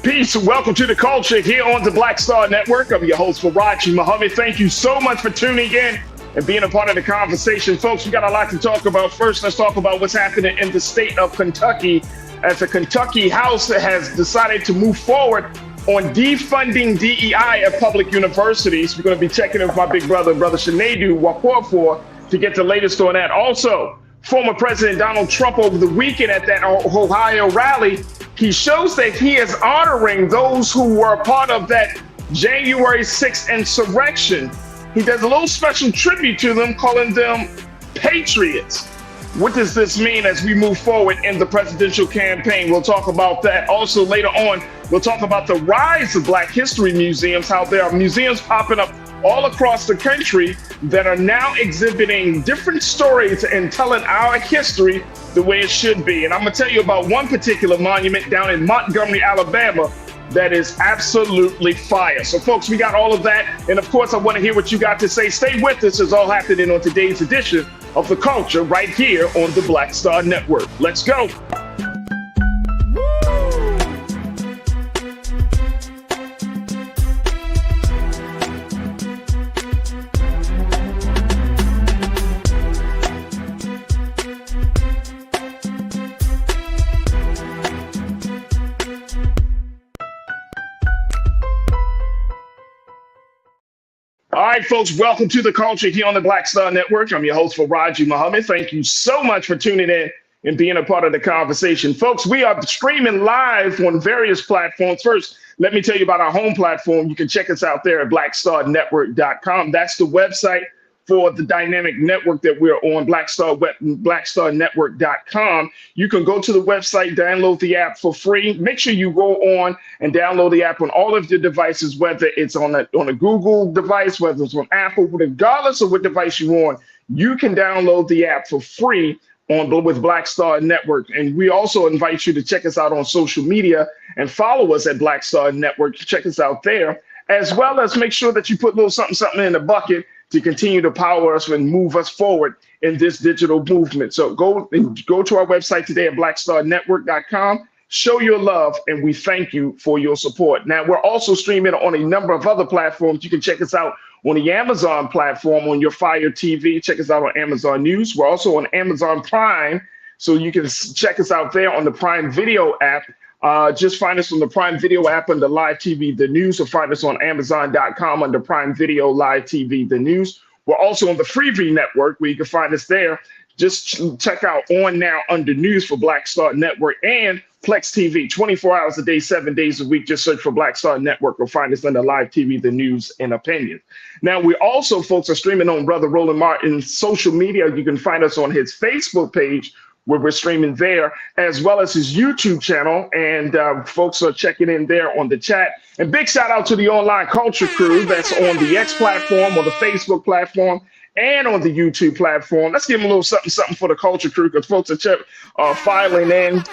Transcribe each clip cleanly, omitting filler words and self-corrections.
Peace and welcome to the culture here on the Black Star Network. I'm your host, Farajii Muhammad. Thank you so much for tuning in and being a part of the conversation. Folks, we got a lot to talk about. First, let's talk about what's happening in the state of Kentucky as the Kentucky House has decided to move forward on defunding DEI at public universities. We're going to be checking in with my big brother, Shanadu Waporfor, to get the latest on that. Also, former President Donald Trump over the weekend at that Ohio rally, he shows that he is honoring those who were part of that January 6th insurrection. He does a little special tribute to them, calling them patriots. What does this mean as we move forward in the presidential campaign? We'll talk about that. Also, later on, we'll talk about the rise of Black history museums, how there are museums popping up all across the country that are now exhibiting different stories and telling our history the way it should be. And I'm going to tell you about one particular monument down in Montgomery, Alabama, that is absolutely fire. So, folks, we got all of that. And, of course, I want to hear what you got to say. Stay with us. It's all happening on today's edition of The Culture right here on the Black Star Network. Let's go. All right, folks, welcome to The Culture here on the Black Star Network. I'm your host, Farajii Muhammad. Thank you so much for tuning in and being a part of the conversation. Folks, we are streaming live on various platforms. First, let me tell you about our home platform. You can check us out there at blackstarnetwork.com. That's the website for the dynamic network that we're on, blackstarnetwork.com. You can go to the website, download the app for free. Make sure you go on and download the app on all of your devices, whether it's on a Google device, whether it's on Apple, regardless of what device you're on, you can download the app for free with Black Star Network. And we also invite you to check us out on social media and follow us at Black Star Network. Check us out there, as well as make sure that you put a little something in the bucket to continue to power us and move us forward in this digital movement. So go to our website today at blackstarnetwork.com, show your love, and we thank you for your support. Now, we're also streaming on a number of other platforms. You can check us out on the Amazon platform on your Fire TV. Check us out on Amazon News. We're also on Amazon Prime, so you can check us out there on the Prime Video app. Just find us on the Prime Video app under Live TV, The News, or find us on Amazon.com under Prime Video, Live TV, The News. We're also on the Freeview Network, where you can find us there. Just check out On Now under News for Black Star Network, and Plex TV, 24 hours a day, 7 days a week. Just search for Black Star Network or find us under Live TV, The News, and Opinion. Now, we also, folks, are streaming on Brother Roland Martin's social media. You can find us on his Facebook page, where we're streaming there, as well as his YouTube channel. And folks are checking in there on the chat. And big shout out to the online culture crew that's on the X platform, on the Facebook platform, and on the YouTube platform. Let's give them a little something for the culture crew, because folks are filing in.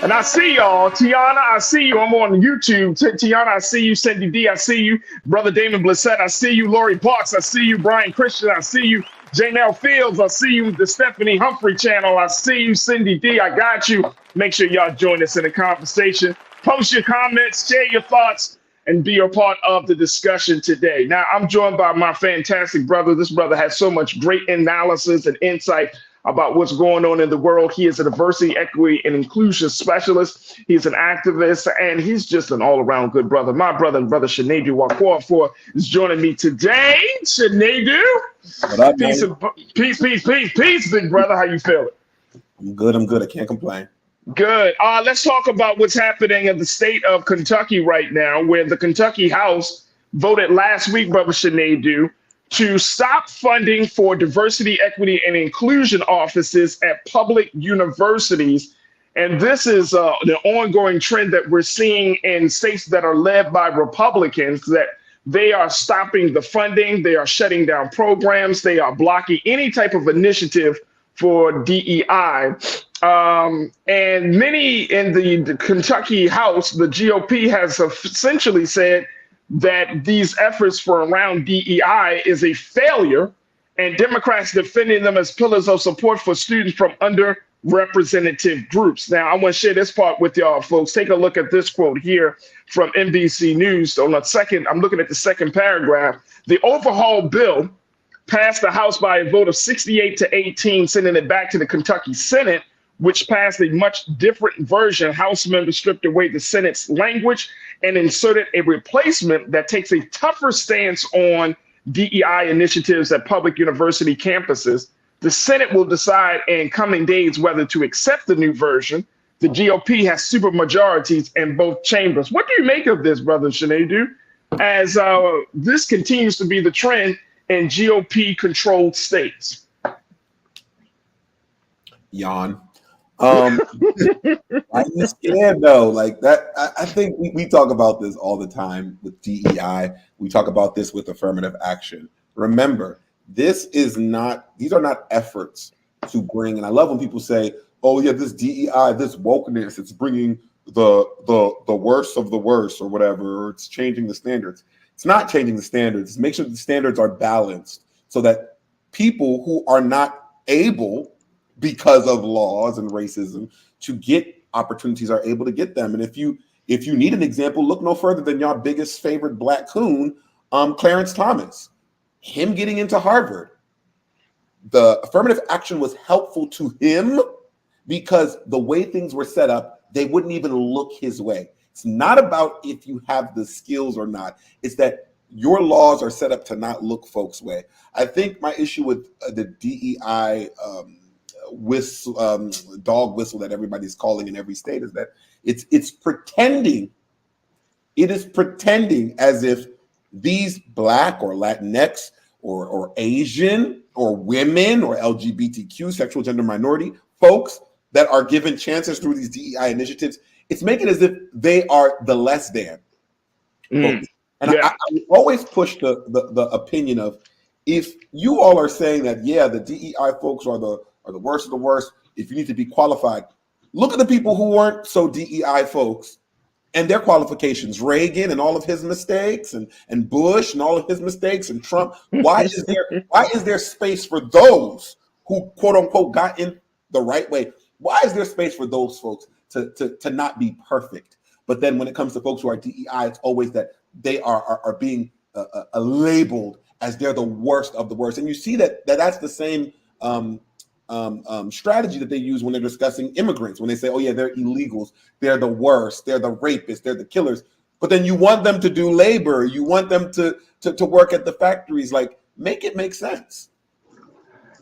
And I see y'all. Tiana, I see you. I'm on YouTube. Tiana, I see you. Cindy D, I see you. Brother Damon Blissett, I see you. Lori Parks, I see you. Brian Christian, I see you. Janelle Fields, I see you. The Stephanie Humphrey channel, I see you. Cindy D, I got you. Make sure y'all join us in the conversation. Post your comments, share your thoughts, and be a part of the discussion today. Now, I'm joined by my fantastic brother. This brother has so much great analysis and insight about what's going on in the world. He is a diversity, equity, and inclusion specialist. He's an activist, and he's just an all-around good brother. My brother and brother Shanadu Waporfor is joining me today. Shanadu, peace, big brother. How you feeling? I'm good. I can't complain. Good. Let's talk about what's happening in the state of Kentucky right now, where the Kentucky House voted last week, brother Shanadu, to stop funding for diversity, equity, and inclusion offices at public universities. And this is the ongoing trend that we're seeing in states that are led by Republicans, that they are stopping the funding, they are shutting down programs, they are blocking any type of initiative for DEI. And many in the Kentucky House, the GOP has essentially said that these efforts for around DEI is a failure, and Democrats defending them as pillars of support for students from underrepresented representative groups. Now, I want to share this part with y'all, folks. Take a look at this quote here from NBC News. On the second, I'm looking at the second paragraph. The overhaul bill passed the House by a vote of 68 to 18, sending it back to the Kentucky Senate, which passed a much different version. House members stripped away the Senate's language and inserted a replacement that takes a tougher stance on DEI initiatives at public university campuses. The Senate will decide in coming days whether to accept the new version. The GOP has supermajorities in both chambers. What do you make of this, Brother Shanadu, as this continues to be the trend in GOP-controlled states? Yawn. I'm scared though. Like that, I think we talk about this all the time with DEI. We talk about this with affirmative action. Remember, these are not efforts to bring. And I love when people say, "Oh yeah, this DEI, this wokeness, it's bringing the worst of the worst or whatever, or it's changing the standards." It's not changing the standards. It's make sure the standards are balanced so that people who are not able, because of laws and racism, to get opportunities are able to get them. And if you need an example, look no further than your biggest favorite black coon, Clarence Thomas. Him getting into Harvard. The affirmative action was helpful to him because the way things were set up, they wouldn't even look his way. It's not about if you have the skills or not. It's that your laws are set up to not look folks' way. I think my issue with the DEI dog whistle that everybody's calling in every state is that it's pretending. It is pretending as if these Black or Latinx or Asian or women or LGBTQ, sexual gender minority folks that are given chances through these DEI initiatives, it's making it as if they are the less than. And yeah. I always push the opinion of, if you all are saying that, yeah, the DEI folks are the worst of the worst, if you need to be qualified, look at the people who weren't so DEI folks and their qualifications. Reagan and all of his mistakes, and Bush and all of his mistakes, and Trump. Why is there space for those who, quote unquote, got in the right way? Why is there space for those folks to not be perfect? But then when it comes to folks who are DEI, it's always that they are being labeled as they're the worst of the worst. And you see that's the same strategy that they use when they're discussing immigrants, when they say, oh yeah, they're illegals, they're the worst, they're the rapists, they're the killers. But then you want them to do labor, you want them to work at the factories. Like, make it make sense.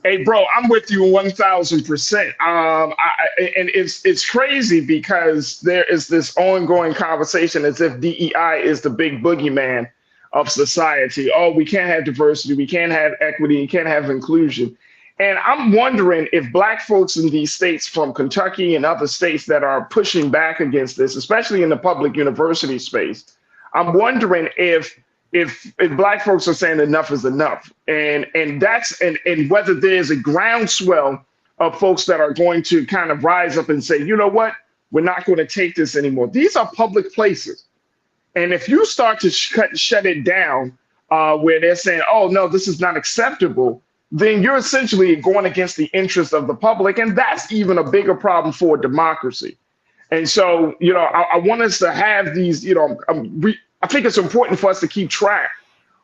Hey, bro, I'm with you 1,000%. And it's crazy because there is this ongoing conversation as if DEI is the big boogeyman of society. Oh, we can't have diversity, we can't have equity, we can't have inclusion. And I'm wondering if Black folks in these states from Kentucky and other states that are pushing back against this, especially in the public university space, I'm wondering if Black folks are saying enough is enough, and whether there's a groundswell of folks that are going to kind of rise up and say, you know what, we're not going to take this anymore. These are public places, and if you start to shut it down, where they're saying, oh no, this is not acceptable, then you're essentially going against the interest of the public, and that's even a bigger problem for democracy. And so, I want us to have these, I think it's important for us to keep track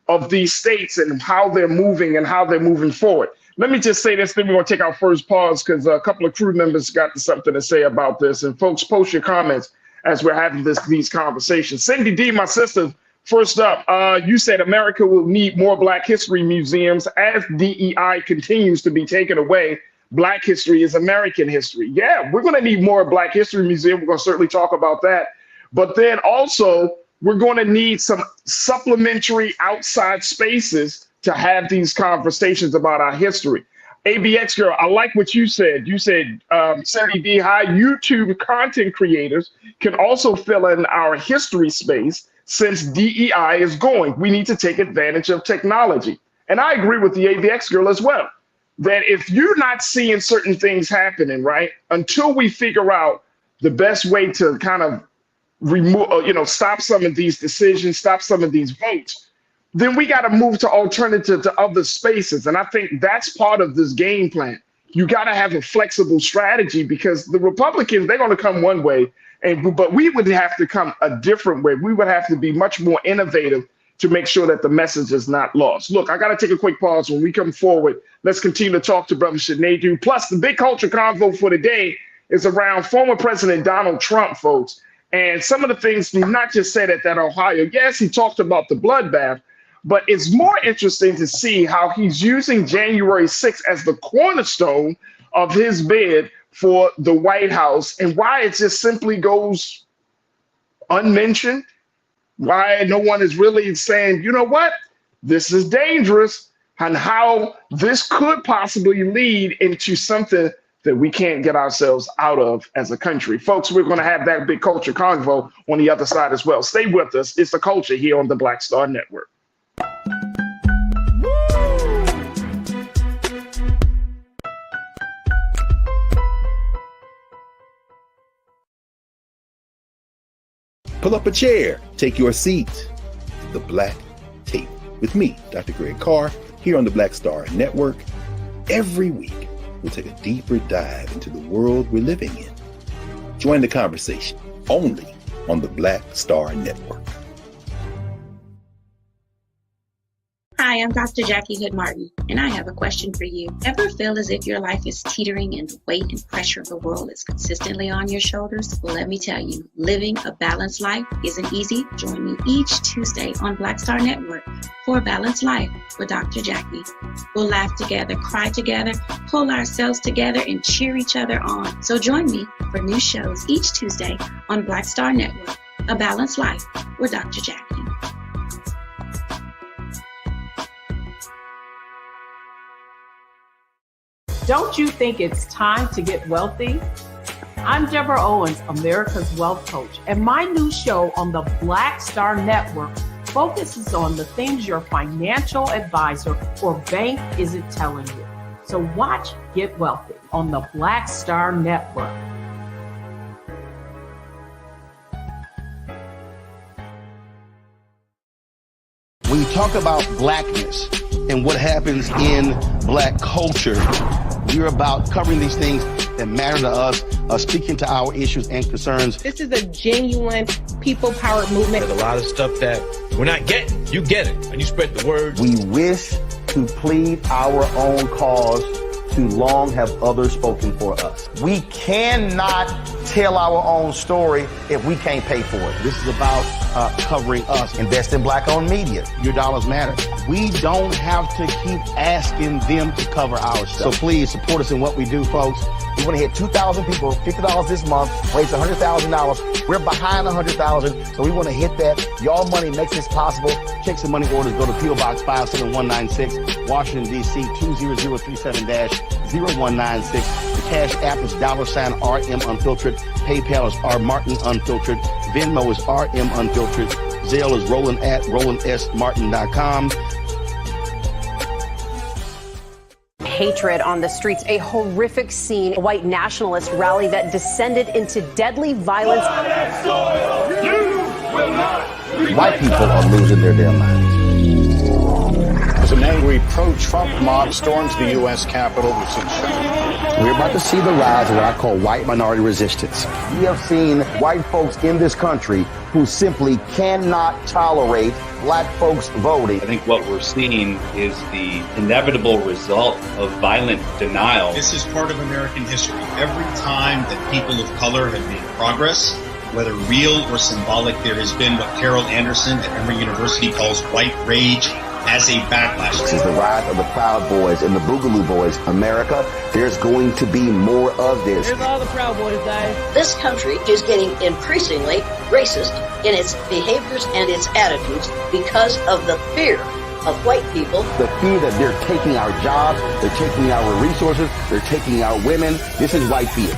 of these states and how they're moving and how they're moving forward. Let me just say this, then we're going to take our first pause because a couple of crew members got something to say about this. And folks, post your comments as we're having these conversations. Cindy D, my sister, first up, you said America will need more Black history museums as DEI continues to be taken away. Black history is American history. Yeah, we're going to need more Black history museum. We're going to certainly talk about that. But then also, we're going to need some supplementary outside spaces to have these conversations about our history. ABX girl, I like what you said. You said, Cindy D, how YouTube content creators can also fill in our history space since DEI is going. We need to take advantage of technology. And I agree with the ABX girl as well, that if you're not seeing certain things happening, right, until we figure out the best way to kind of remove, stop some of these decisions, stop some of these votes, then we got to move to alternative to other spaces. And I think that's part of this game plan. you got to have a flexible strategy, because the Republicans, they're going to come one way, but we would have to come a different way. We would have to be much more innovative to make sure that the message is not lost. Look, I got to take a quick pause. When we come forward, let's continue to talk to Brother Sinedu. Plus, the big culture convo for today is around former President Donald Trump, folks. And some of the things he not just said at that Ohio, yes, he talked about the bloodbath, but it's more interesting to see how he's using January 6th as the cornerstone of his bid for the White House, and why it just simply goes unmentioned, why no one is really saying, you know what, this is dangerous, and how this could possibly lead into something that we can't get ourselves out of as a country. Folks, we're going to have that big culture convo on the other side as well. Stay with us. It's the culture here on the Black Star Network. Pull up a chair, take your seat. The Black Tape with me, Dr. Greg Carr, here on the Black Star Network. Every week, we'll take a deeper dive into the world we're living in. Join the conversation only on the Black Star Network. Hi, I'm Dr. Jackie Hood Martin, and I have a question for you. Ever feel as if your life is teetering and the weight and pressure of the world is consistently on your shoulders? Well, let me tell you, living a balanced life isn't easy. Join me each Tuesday on Black Star Network for A Balanced Life with Dr. Jackie. We'll laugh together, cry together, pull ourselves together, and cheer each other on. So join me for new shows each Tuesday on Black Star Network, A Balanced Life with Dr. Jackie. Don't you think it's time to get wealthy? I'm Deborah Owens, America's Wealth Coach, and my new show on the Black Star Network focuses on the things your financial advisor or bank isn't telling you. So watch Get Wealthy on the Black Star Network. When you talk about blackness and what happens in Black culture, we're about covering these things that matter to us, speaking to our issues and concerns. This is a genuine people-powered movement. There's a lot of stuff that we're not getting. You get it, and you spread the word. We wish to plead our own cause. Too long have others spoken for us. We cannot tell our own story if we can't pay for it. This is about covering us. Invest in Black-owned media. Your dollars matter. We don't have to keep asking them to cover our stuff. So please support us in what we do, folks. We want to hit 2,000 people, $50 this month, raise $100,000. We're behind 100,000, so we want to hit that. Y'all money makes this possible. Check some money orders. Go to P.O. Box 57196, Washington, D.C. 20037-0196. The Cash App is $RM Unfiltered. PayPal is R Martin Unfiltered. Venmo is RM Unfiltered. Zelle is Roland at RolandSMartin.com. Hatred on the streets, a horrific scene, a white nationalist rally that descended into deadly violence. White people are losing their damn minds. As an angry pro-Trump mob storms the U.S. Capitol, We're about to see the rise of what I call white minority resistance. We have seen white folks in this country who simply cannot tolerate Black folks voting. I think what we're seeing is the inevitable result of violent denial. This is part of American history. Every time that people of color have made progress, whether real or symbolic, there has been what Carol Anderson at Emory University calls white rage as a backlash. This is the rise of the Proud Boys and the Boogaloo Boys. America, there's going to be more of this. There's all the Proud Boys, guys. This country is getting increasingly racist in its behaviors and its attitudes because of the fear of white people. The fear that they're taking our jobs, they're taking our resources, they're taking our women. This is white fear.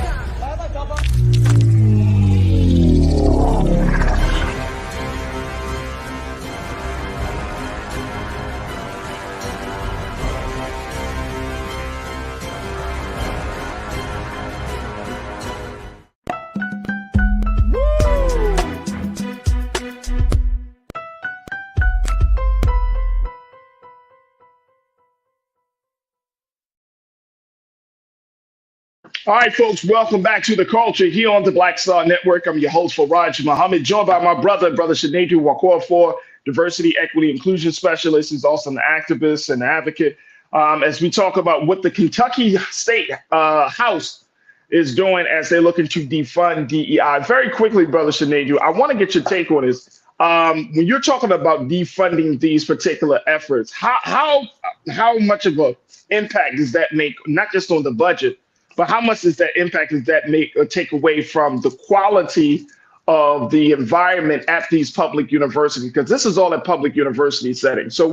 All right, folks, welcome back to The Culture here on the Black Star Network. I'm your host, Farajii Muhammad, joined by my brother Shaneju Wakofor, diversity, equity, inclusion specialist. He's also an activist and advocate. As we talk about what the Kentucky State House is doing as they're looking to defund DEI. Very quickly, brother Shaneju, I want to get your take on this. When you're talking about defunding these particular efforts, how much of an impact does that make, not just on the budget, but how much does that impact does that make or take away from the quality of the environment at these public universities? Because this is all a public university setting. So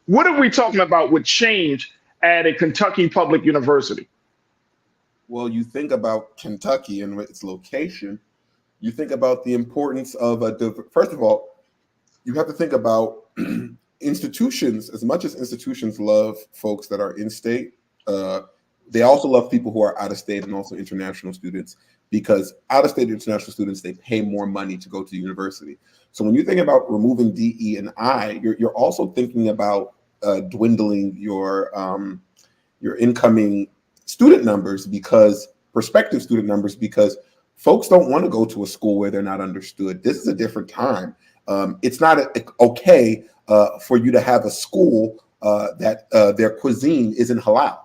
what are we talking about would change at a Kentucky public university? Well, you think about Kentucky and its location, you think about the importance of first of all, you have to think about institutions. As much as institutions love folks that are in state, they also love people who are out of state and also international students, because out of state international students, they pay more money to go to university. So when you think about removing DE and I, you're also thinking about dwindling your incoming student numbers, because prospective student numbers, because folks don't want to go to a school where they're not understood. This is a different time. It's not okay for you to have a school that their cuisine isn't halal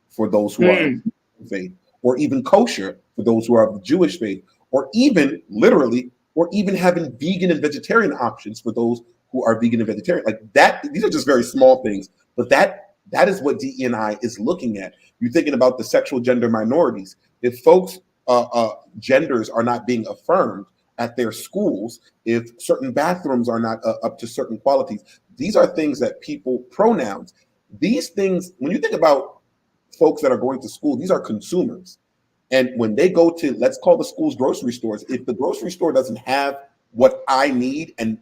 for those who are of faith, or even kosher for those who are of the Jewish faith, or even literally, or even having vegan and vegetarian options for those who are vegan and vegetarian. Like that, these are just very small things, but that is what DE&I is looking at. You're thinking about the sexual gender minorities. If folks' genders are not being affirmed at their schools, if certain bathrooms are not up to certain qualities, these are things that pronouns, these things, when you think about folks that are going to school, these are consumers. And when they go to, let's call the schools grocery stores, if the grocery store doesn't have what I need, and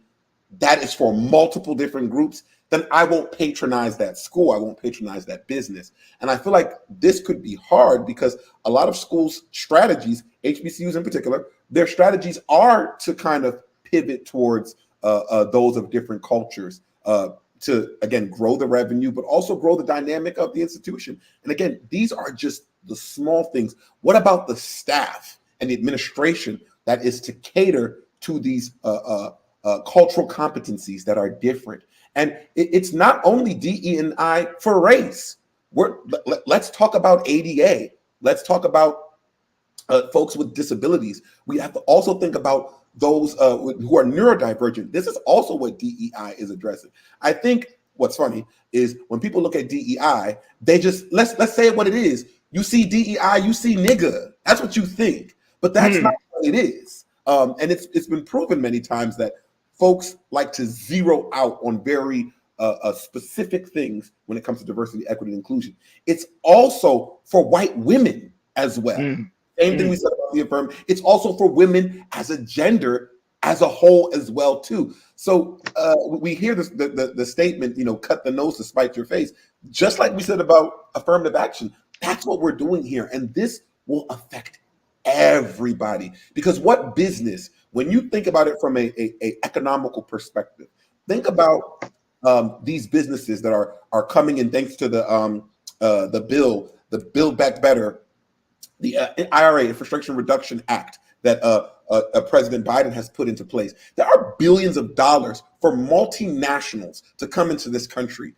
that is for multiple different groups, then I won't patronize that school. I won't patronize that business. And I feel like this could be hard because a lot of schools' strategies, HBCUs in particular, their strategies are to kind of pivot towards those of different cultures, to, again, grow the revenue, but also grow the dynamic of the institution. And again, these are just the small things. What about the staff and the administration that is to cater to these cultural competencies that are different? And it's not only DE&I for race. Let's talk about ADA. Let's talk about folks with disabilities. We have to also think about those who are neurodivergent. This is also what DEI is addressing. I think what's funny is when people look at DEI, they just, let's say what it is. You see DEI, you see nigga. That's what you think, but that's not what it is. And it's been proven many times that folks like to zero out on very specific things when it comes to diversity, equity, and inclusion. It's also for white women as well. Same thing we said about the affirm. It's also for women as a gender as a whole as well too. So we hear this, the statement, cut the nose to spite your face. Just like we said about affirmative action, that's what we're doing here. And this will affect everybody. Because what business, when you think about it from a economical perspective, think about these businesses that are coming in thanks to the Build Back Better, the IRA, Infrastructure Reduction Act, that President Biden has put into place. There are billions of dollars for multinationals to come into this country.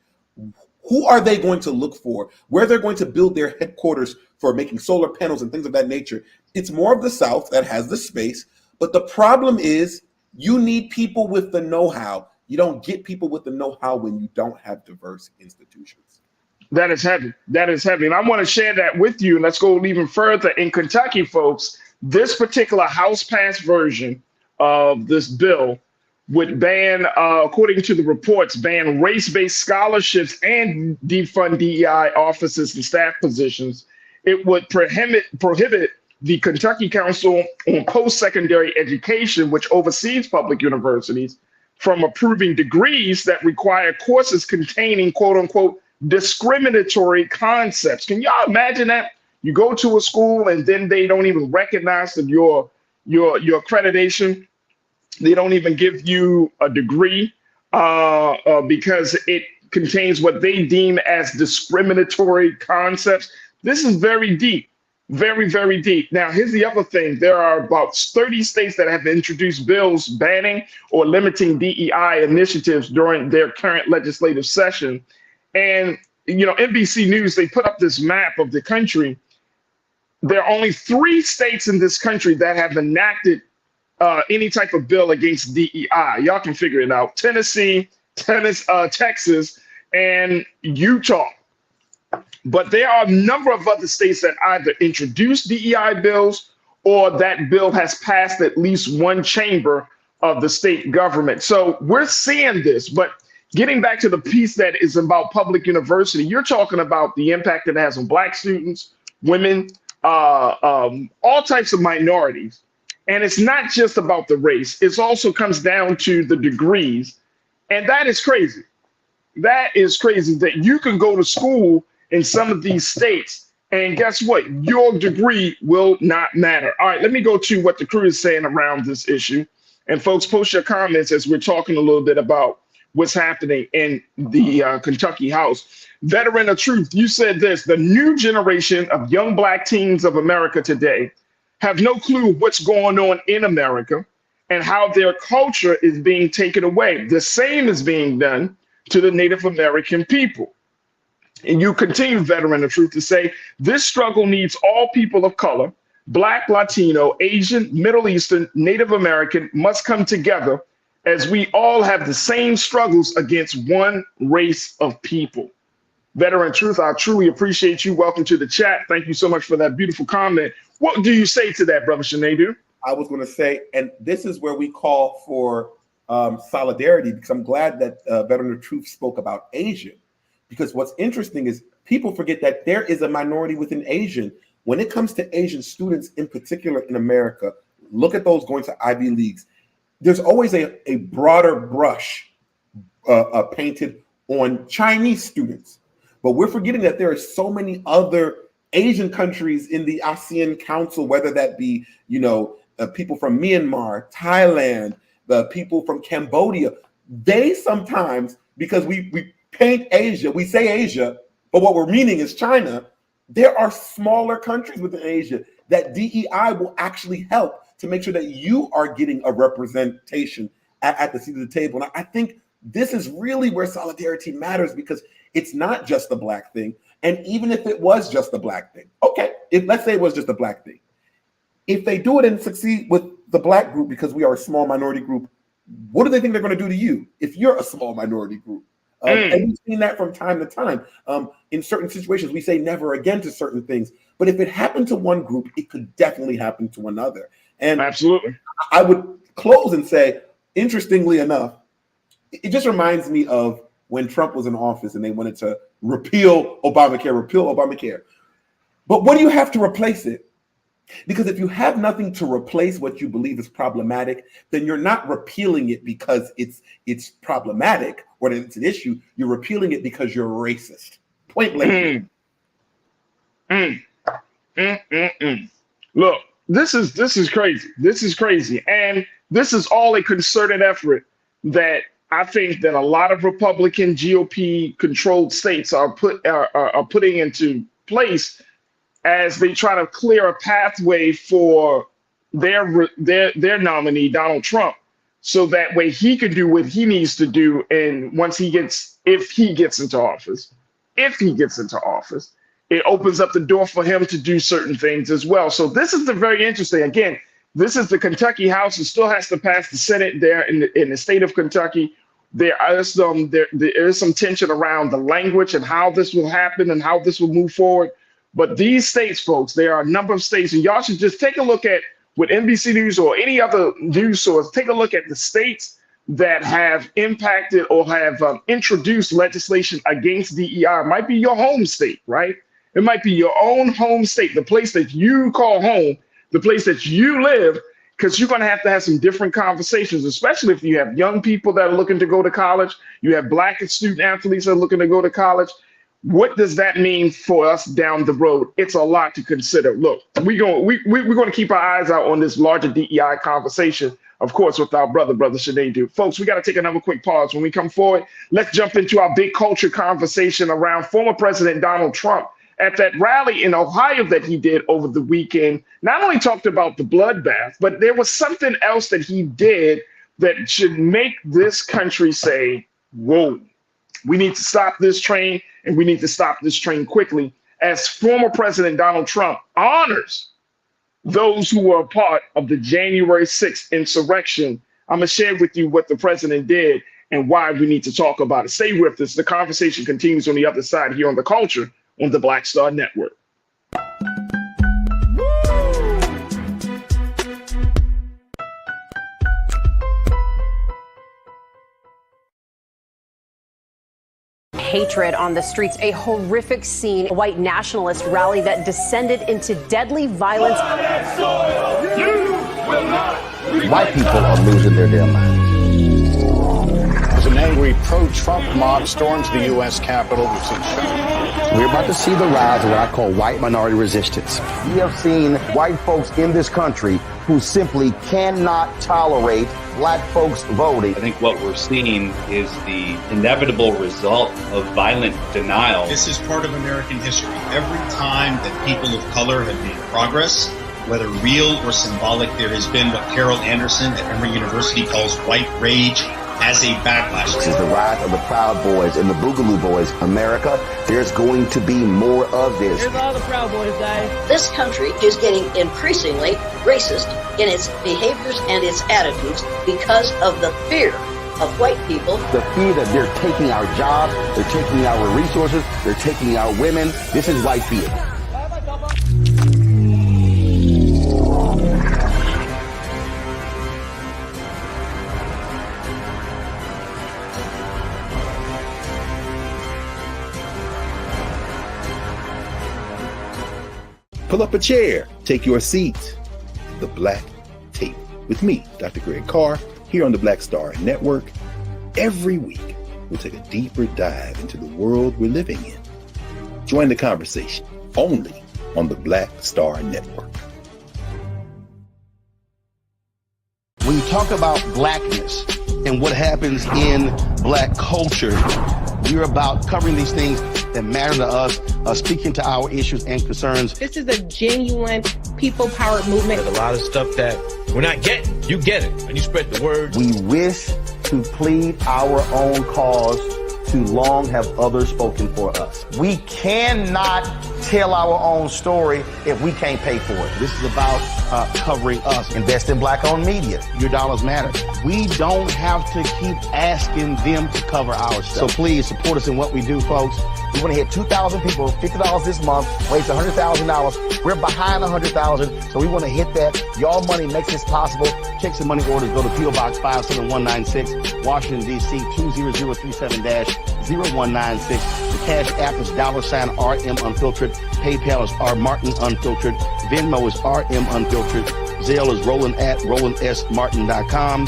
Who are they going to look for? Where they're going to build their headquarters for making solar panels and things of that nature? It's more of the South that has the space. But the problem is you need people with the know-how. You don't get people with the know-how when you don't have diverse institutions. That is heavy. That is heavy. And I want to share that with you. And let's go even further. In Kentucky, folks, this particular House passed version of this bill would ban, according to the reports, ban race-based scholarships and defund DEI offices and staff positions. It would prohibit the Kentucky Council on Post-Secondary Education, which oversees public universities, from approving degrees that require courses containing, quote unquote, discriminatory concepts. Can y'all imagine that? You go to a school and then they don't even recognize that your accreditation. They don't even give you a degree because it contains what they deem as discriminatory concepts. This is very deep. Very, very deep. Now, here's the other thing. There are about 30 states that have introduced bills banning or limiting DEI initiatives during their current legislative session. And, NBC News, they put up this map of the country. There are only 3 states in this country that have enacted any type of bill against DEI. Y'all can figure it out. Tennessee, Texas, and Utah. But there are a number of other states that either introduced DEI bills or that bill has passed at least one chamber of the state government. So we're seeing this. But getting back to the piece that is about public university, you're talking about the impact it has on Black students, women, all types of minorities. And it's not just about the race. It also comes down to the degrees. And that is crazy. That is crazy that you can go to school in some of these states, and guess what? Your degree will not matter. All right, let me go to what the crew is saying around this issue. And folks, post your comments as we're talking a little bit about what's happening in the Kentucky House. Veteran of Truth, you said this: the new generation of young Black teens of America today have no clue what's going on in America and how their culture is being taken away. The same is being done to the Native American people. And you continue, Veteran of Truth, to say this struggle needs all people of color, Black, Latino, Asian, Middle Eastern, Native American must come together as we all have the same struggles against one race of people. Veteran of Truth, I truly appreciate you. Welcome to the chat. Thank you so much for that beautiful comment. What do you say to that, Brother Sinedu? I was going to say, and this is where we call for solidarity, because I'm glad that Veteran of Truth spoke about Asian. Because what's interesting is people forget that there is a minority within Asian. When it comes to Asian students in particular in America, look at those going to Ivy Leagues. There's always a broader brush painted on Chinese students. But we're forgetting that there are so many other Asian countries in the ASEAN Council, whether that be, people from Myanmar, Thailand, the people from Cambodia. They sometimes, because we paint Asia, we say Asia, but what we're meaning is China. There are smaller countries within Asia that DEI will actually help to make sure that you are getting a representation at the seat of the table. And I think this is really where solidarity matters, because it's not just a Black thing. And even if it was just a Black thing, okay, let's say it was just a Black thing. If they do it and succeed with the Black group, because we are a small minority group, what do they think they're going to do to you if you're a small minority group? And we've seen that from time to time. In certain situations, we say never again to certain things. But if it happened to one group, it could definitely happen to another. And absolutely, I would close and say, interestingly enough, it just reminds me of when Trump was in office and they wanted to repeal Obamacare. But what do you have to replace it? Because if you have nothing to replace what you believe is problematic, then you're not repealing it because it's problematic or that it's an issue. You're repealing it because you're racist. Point blank. Look, this is crazy. This is crazy. And this is all a concerted effort that I think that a lot of Republican GOP controlled states are putting into place as they try to clear a pathway for their nominee, Donald Trump, so that way he can do what he needs to do. And if he gets into office, it opens up the door for him to do certain things as well. So this is the very interesting. Again, this is the Kentucky House. It still has to pass the Senate there in the state of Kentucky. There is some tension around the language and how this will happen and how this will move forward. But these states, folks, there are a number of states, and y'all should just take a look at with NBC News or any other news source. Take a look at the states that have impacted or have introduced legislation against DEI. It might be your home state, right? It might be your own home state, the place that you call home, the place that you live, because you're going to have some different conversations, especially if you have young people that are looking to go to college. You have Black student athletes that are looking to go to college. What does that mean for us down the road? It's a lot to consider. Look, we're going to keep our eyes out on this larger DEI conversation, of course, with our brother Sinedu. Folks, we got to take another quick pause. When we come forward, let's jump into our big culture conversation around former President Donald Trump at that rally in Ohio that he did over the weekend, not only talked about the bloodbath, but there was something else that he did that should make this country say, whoa, we need to stop this train, and we need to stop this train quickly, as former President Donald Trump honors those who were a part of the January 6th insurrection. I'm going to share with you what the president did and why we need to talk about it. Stay with us. The conversation continues on the other side here on The Culture on the Black Star Network. Hatred on the streets, a horrific scene, a white nationalist rally that descended into deadly violence. White people are losing their damn minds. As an angry pro-Trump mob storms the U.S. Capitol, we've seen We're about to see the rise of what I call white minority resistance. We have seen white folks in this country who simply cannot tolerate black folks voting. I think what we're seeing is the inevitable result of violent denial. This is part of American history. Every time that people of color have made progress, whether real or symbolic, there has been what Carol Anderson at Emory University calls white rage as a backlash. This is the rise of the Proud Boys and the Boogaloo Boys. America, there's going to be more of this. Here's all the Proud Boys, guys. This country is getting increasingly racist in its behaviors and its attitudes because of the fear of white people. The fear that they're taking our jobs, they're taking our resources, they're taking our women. This is white fear. Pull up a chair, take your seat. The Black Tape with me, Dr. Greg Carr, here on the Black Star Network. Every week, we'll take a deeper dive into the world we're living in. Join the conversation only on the Black Star Network. When you talk about blackness and what happens in black culture, we're about covering these things that matter to us, speaking to our issues and concerns. This is a genuine people-powered movement. There's a lot of stuff that we're not getting. You get it, and you spread the word. We wish to plead our own cause. Too long have others spoken for us. We cannot tell our own story if we can't pay for it. This is about covering us. Invest in black-owned media. Your dollars matter. We don't have to keep asking them to cover our stuff. So please support us in what we do, folks. We want to hit 2,000 people, $50 this month, raise $100,000. We're behind 100,000, so we want to hit that. Your money makes this possible. Checks and money orders go to P.O. Box 57196, Washington, D.C. 20036-0196. The Cash App is $RM Unfiltered. PayPal is R Martin Unfiltered. Venmo is RM Unfiltered. Zelle is Roland at RolandSMartin.com.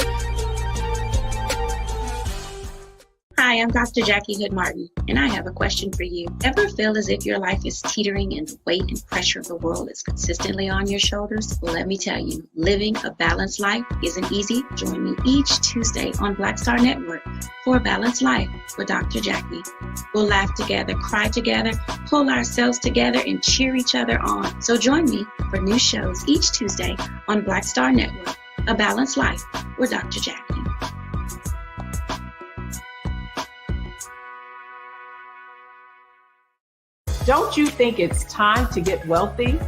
Hi, I'm Dr. Jackie Hood Martin, and I have a question for you. Ever feel as if your life is teetering and the weight and pressure of the world is consistently on your shoulders? Well, let me tell you, living a balanced life isn't easy. Join me each Tuesday on Black Star Network for A Balanced Life with Dr. Jackie. We'll laugh together, cry together, pull ourselves together, and cheer each other on. So join me for new shows each Tuesday on Black Star Network, A Balanced Life with Dr. Jackie. Don't you think it's time to get wealthy?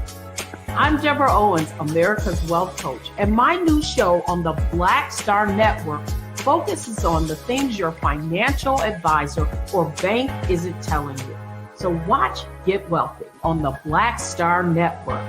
I'm Deborah Owens, America's Wealth Coach, and my new show on the Black Star Network focuses on the things your financial advisor or bank isn't telling you. So watch Get Wealthy on the Black Star Network.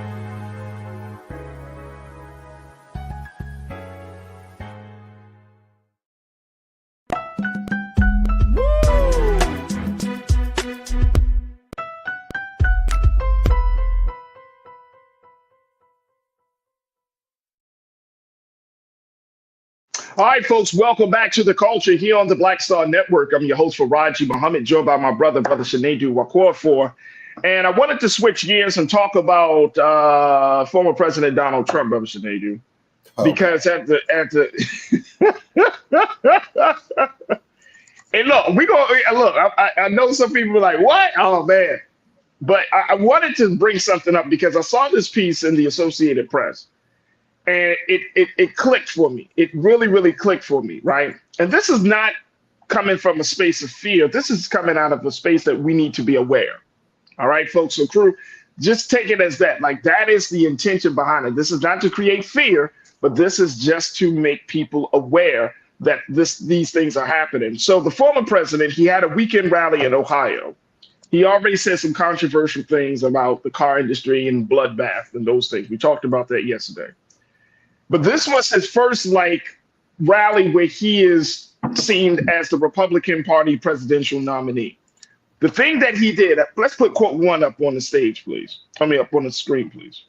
All right, folks, welcome back to The Culture here on the Black Star Network. I'm your host, Farajii Muhammad, joined by my brother Shanedu Wakorfor. And I wanted to switch gears and talk about former President Donald Trump, Brother Shanedu. Because at the hey, look, I know some people are like, what? Oh, man. But I wanted to bring something up because I saw this piece in the Associated Press, and it clicked for me. It really, really clicked for me, right? And this is not coming from a space of fear. This is coming out of a space that we need to be aware. All right, folks. So crew, just take it as that. Like, that is the intention behind it. This is not to create fear, but this is just to make people aware that these things are happening. So the former president, he had a weekend rally in Ohio. He already said some controversial things about the car industry and bloodbath and those things. We talked about that yesterday. But this was his first rally where he is seen as the Republican Party presidential nominee. The thing that he did, let's put quote 1 up on the stage, please. Up on the screen, please.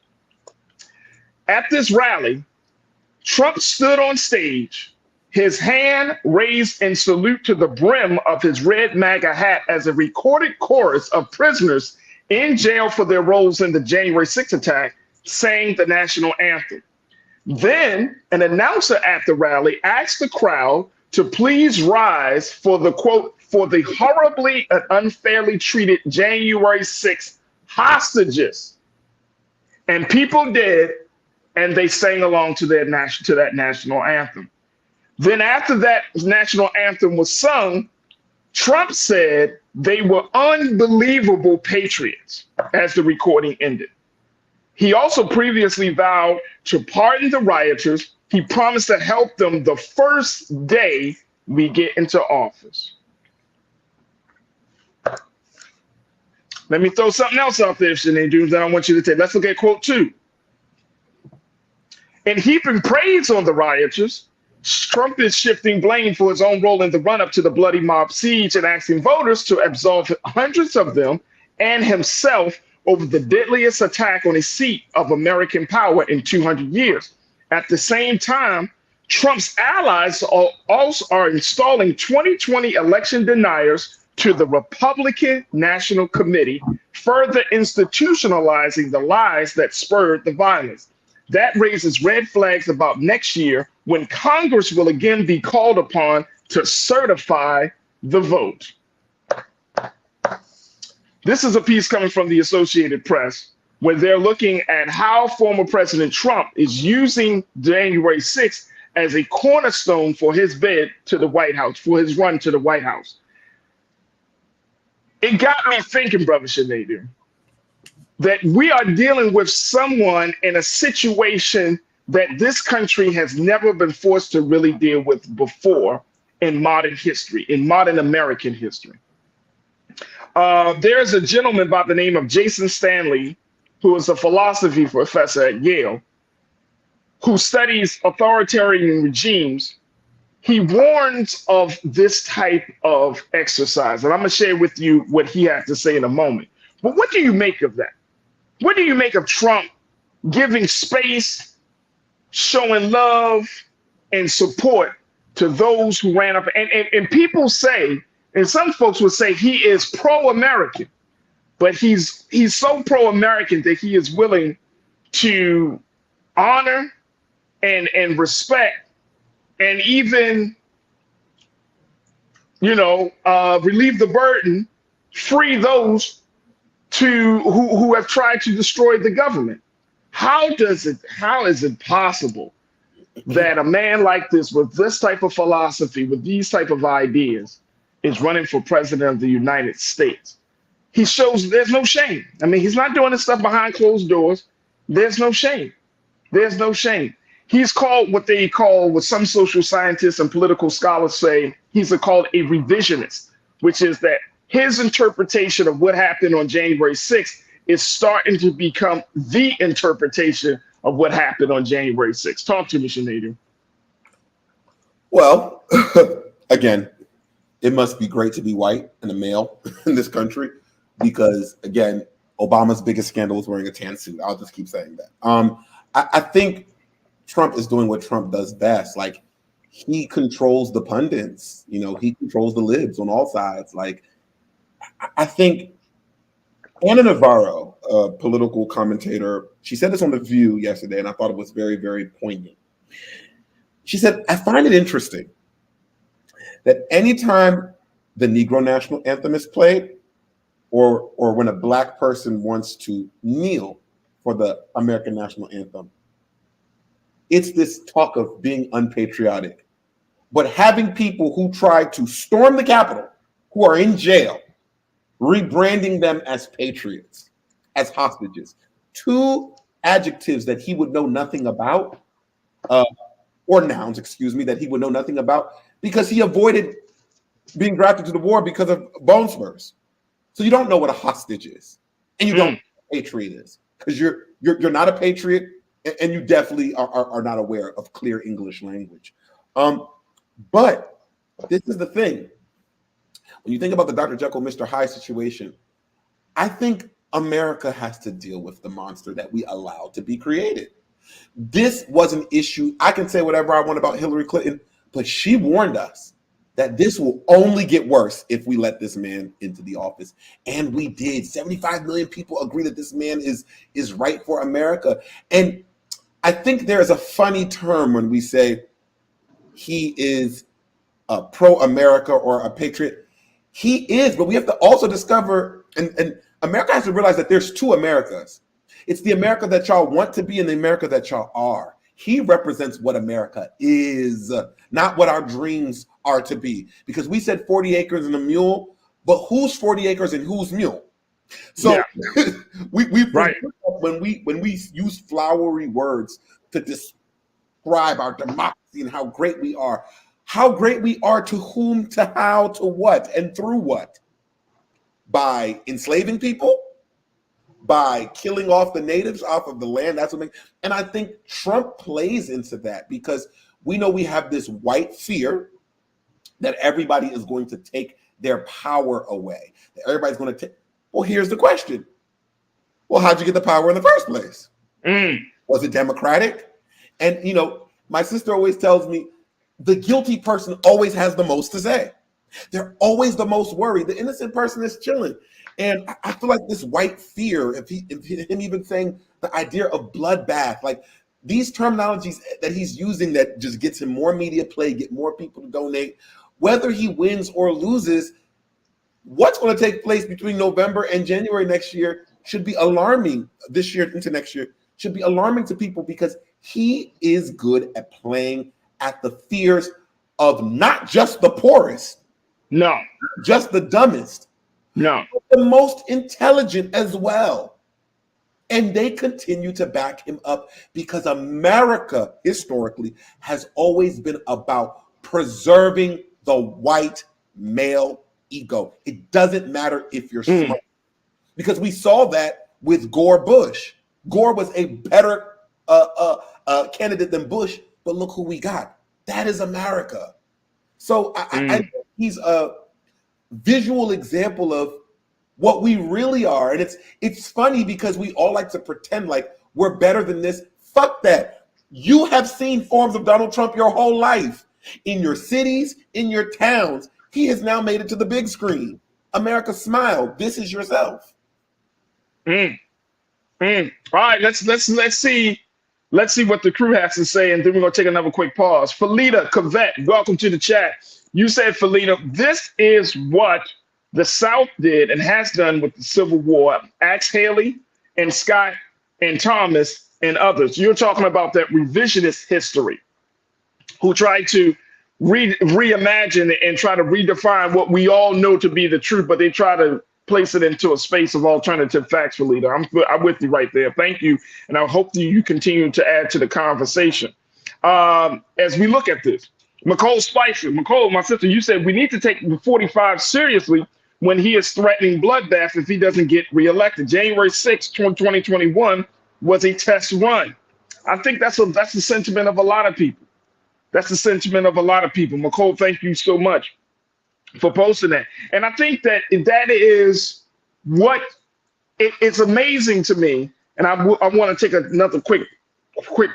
At this rally, Trump stood on stage, his hand raised in salute to the brim of his red MAGA hat as a recorded chorus of prisoners in jail for their roles in the January 6th attack sang the national anthem. Then an announcer at the rally asked the crowd to please rise for the quote, for the horribly and unfairly treated January 6th hostages. And people did, and they sang along to that national anthem. Then after that national anthem was sung, Trump said they were unbelievable patriots as the recording ended. He also previously vowed to pardon the rioters. He promised to help them the first day we get into office. Let me throw something else out there, Sinead Dooms, that I want you to take. Let's look at quote 2. In heaping praise on the rioters, Trump is shifting blame for his own role in the run-up to the bloody mob siege and asking voters to absolve hundreds of them and himself over the deadliest attack on a seat of American power in 200 years. At the same time, Trump's allies also are installing 2020 election deniers to the Republican National Committee, further institutionalizing the lies that spurred the violence. That raises red flags about next year when Congress will again be called upon to certify the vote. This is a piece coming from the Associated Press where they're looking at how former President Trump is using January 6th as a cornerstone for his bid to the White House, for his run to the White House. It got me thinking, Brother Sinead, that we are dealing with someone in a situation that this country has never been forced to really deal with before in modern history, in modern American history. There's a gentleman by the name of Jason Stanley, who is a philosophy professor at Yale, who studies authoritarian regimes. He warns of this type of exercise, and I'm going to share with you what he has to say in a moment. But what do you make of that? What do you make of Trump giving space, showing love and support to those who ran up? And people say, and some folks would say he is pro-American, but he's so pro-American that he is willing to honor and respect and even, relieve the burden, free those who have tried to destroy the government. How is it possible that a man like this, with this type of philosophy, with these type of ideas, is running for president of the United States? He shows there's no shame. I mean, he's not doing this stuff behind closed doors. There's no shame. There's no shame. He's called what some social scientists and political scholars say, he's called a revisionist, which is that his interpretation of what happened on January 6th is starting to become the interpretation of what happened on January 6th. Talk to me, Sinead. Well, again, it must be great to be white and a male in this country because, again, Obama's biggest scandal was wearing a tan suit. I'll just keep saying that. I think Trump is doing what Trump does best. Like, he controls the pundits. He controls the libs on all sides. Like, I think Ana Navarro, a political commentator, she said this on The View yesterday, and I thought it was very, very poignant. She said, I find it interesting that anytime the Negro National Anthem is played, or when a black person wants to kneel for the American national anthem, it's this talk of being unpatriotic. But having people who try to storm the Capitol, who are in jail, rebranding them as patriots, as hostages, two adjectives that he would know nothing about, or nouns, excuse me, that he would know nothing about, because he avoided being drafted to the war because of bone spurs. So you don't know what a hostage is, and you don't know what a patriot is, because you're not a patriot, and you definitely are not aware of clear English language. But this is the thing. When you think about the Dr. Jekyll, Mr. Hyde situation, I think America has to deal with the monster that we allowed to be created. This was an issue. I can say whatever I want about Hillary Clinton, but she warned us that this will only get worse if we let this man into the office. And we did. 75 million people agree that this man is right for America. And I think there is a funny term when we say he is a pro-America or a patriot. He is, but we have to also discover, and America has to realize that there's two Americas. It's the America that y'all want to be and the America that y'all are. He represents what America is, not what our dreams are to be. Because we said 40 acres and a mule, but who's 40 acres and who's mule? So yeah. when we use flowery words to describe our democracy and how great we are to whom, to how, to what, and through what? By enslaving people? By killing off the natives off of the land. That's what makes, and I think Trump plays into that, because we know we have this white fear that everybody is going to take their power away. That everybody's going to take. Well, here's the question. Well, how'd you get the power in the first place? Was it democratic? And my sister always tells me the guilty person always has the most to say. They're always the most worried. The innocent person is chilling. And I feel like this white fear, if him even saying the idea of bloodbath, like these terminologies that he's using that just gets him more media play, get more people to donate, whether he wins or loses, what's going to take place between November and January next year should be alarming. This year into next year should be alarming to people, because he is good at playing at the fears of not just the poorest, no, just the dumbest, no, but the most intelligent as well. And they continue to back him up because America historically has always been about preserving the white male ego. It doesn't matter if you're smart, because we saw that with Gore Bush. Gore was a better candidate than Bush, but look who we got. That is America. So I think he's a visual example of what we really are. And it's funny because we all like to pretend like we're better than this. Fuck that. You have seen forms of Donald Trump your whole life. In your cities, in your towns. He has now made it to the big screen. America, smile. This is yourself. All right, let's see what the crew has to say, and then we're gonna take another quick pause. Felita Cavett, welcome to the chat. You said, Felita, this is what the South did and has done with the Civil War. Axe Haley and Scott and Thomas and others. You're talking about that revisionist history, who tried to reimagine and try to redefine what we all know to be the truth, but they try to place it into a space of alternative facts, Felita. I'm with you right there. Thank you. And I hope that you continue to add to the conversation. As we look at this, Nicole Spicer, my sister, you said we need to take the 45 seriously when he is threatening bloodbath if he doesn't get reelected. January 6, 2021 was a test run. I think that's the sentiment of a lot of people. That's the sentiment of a lot of people. Nicole, thank you so much for posting that. And I think that is what it's amazing to me. And I want to take another quick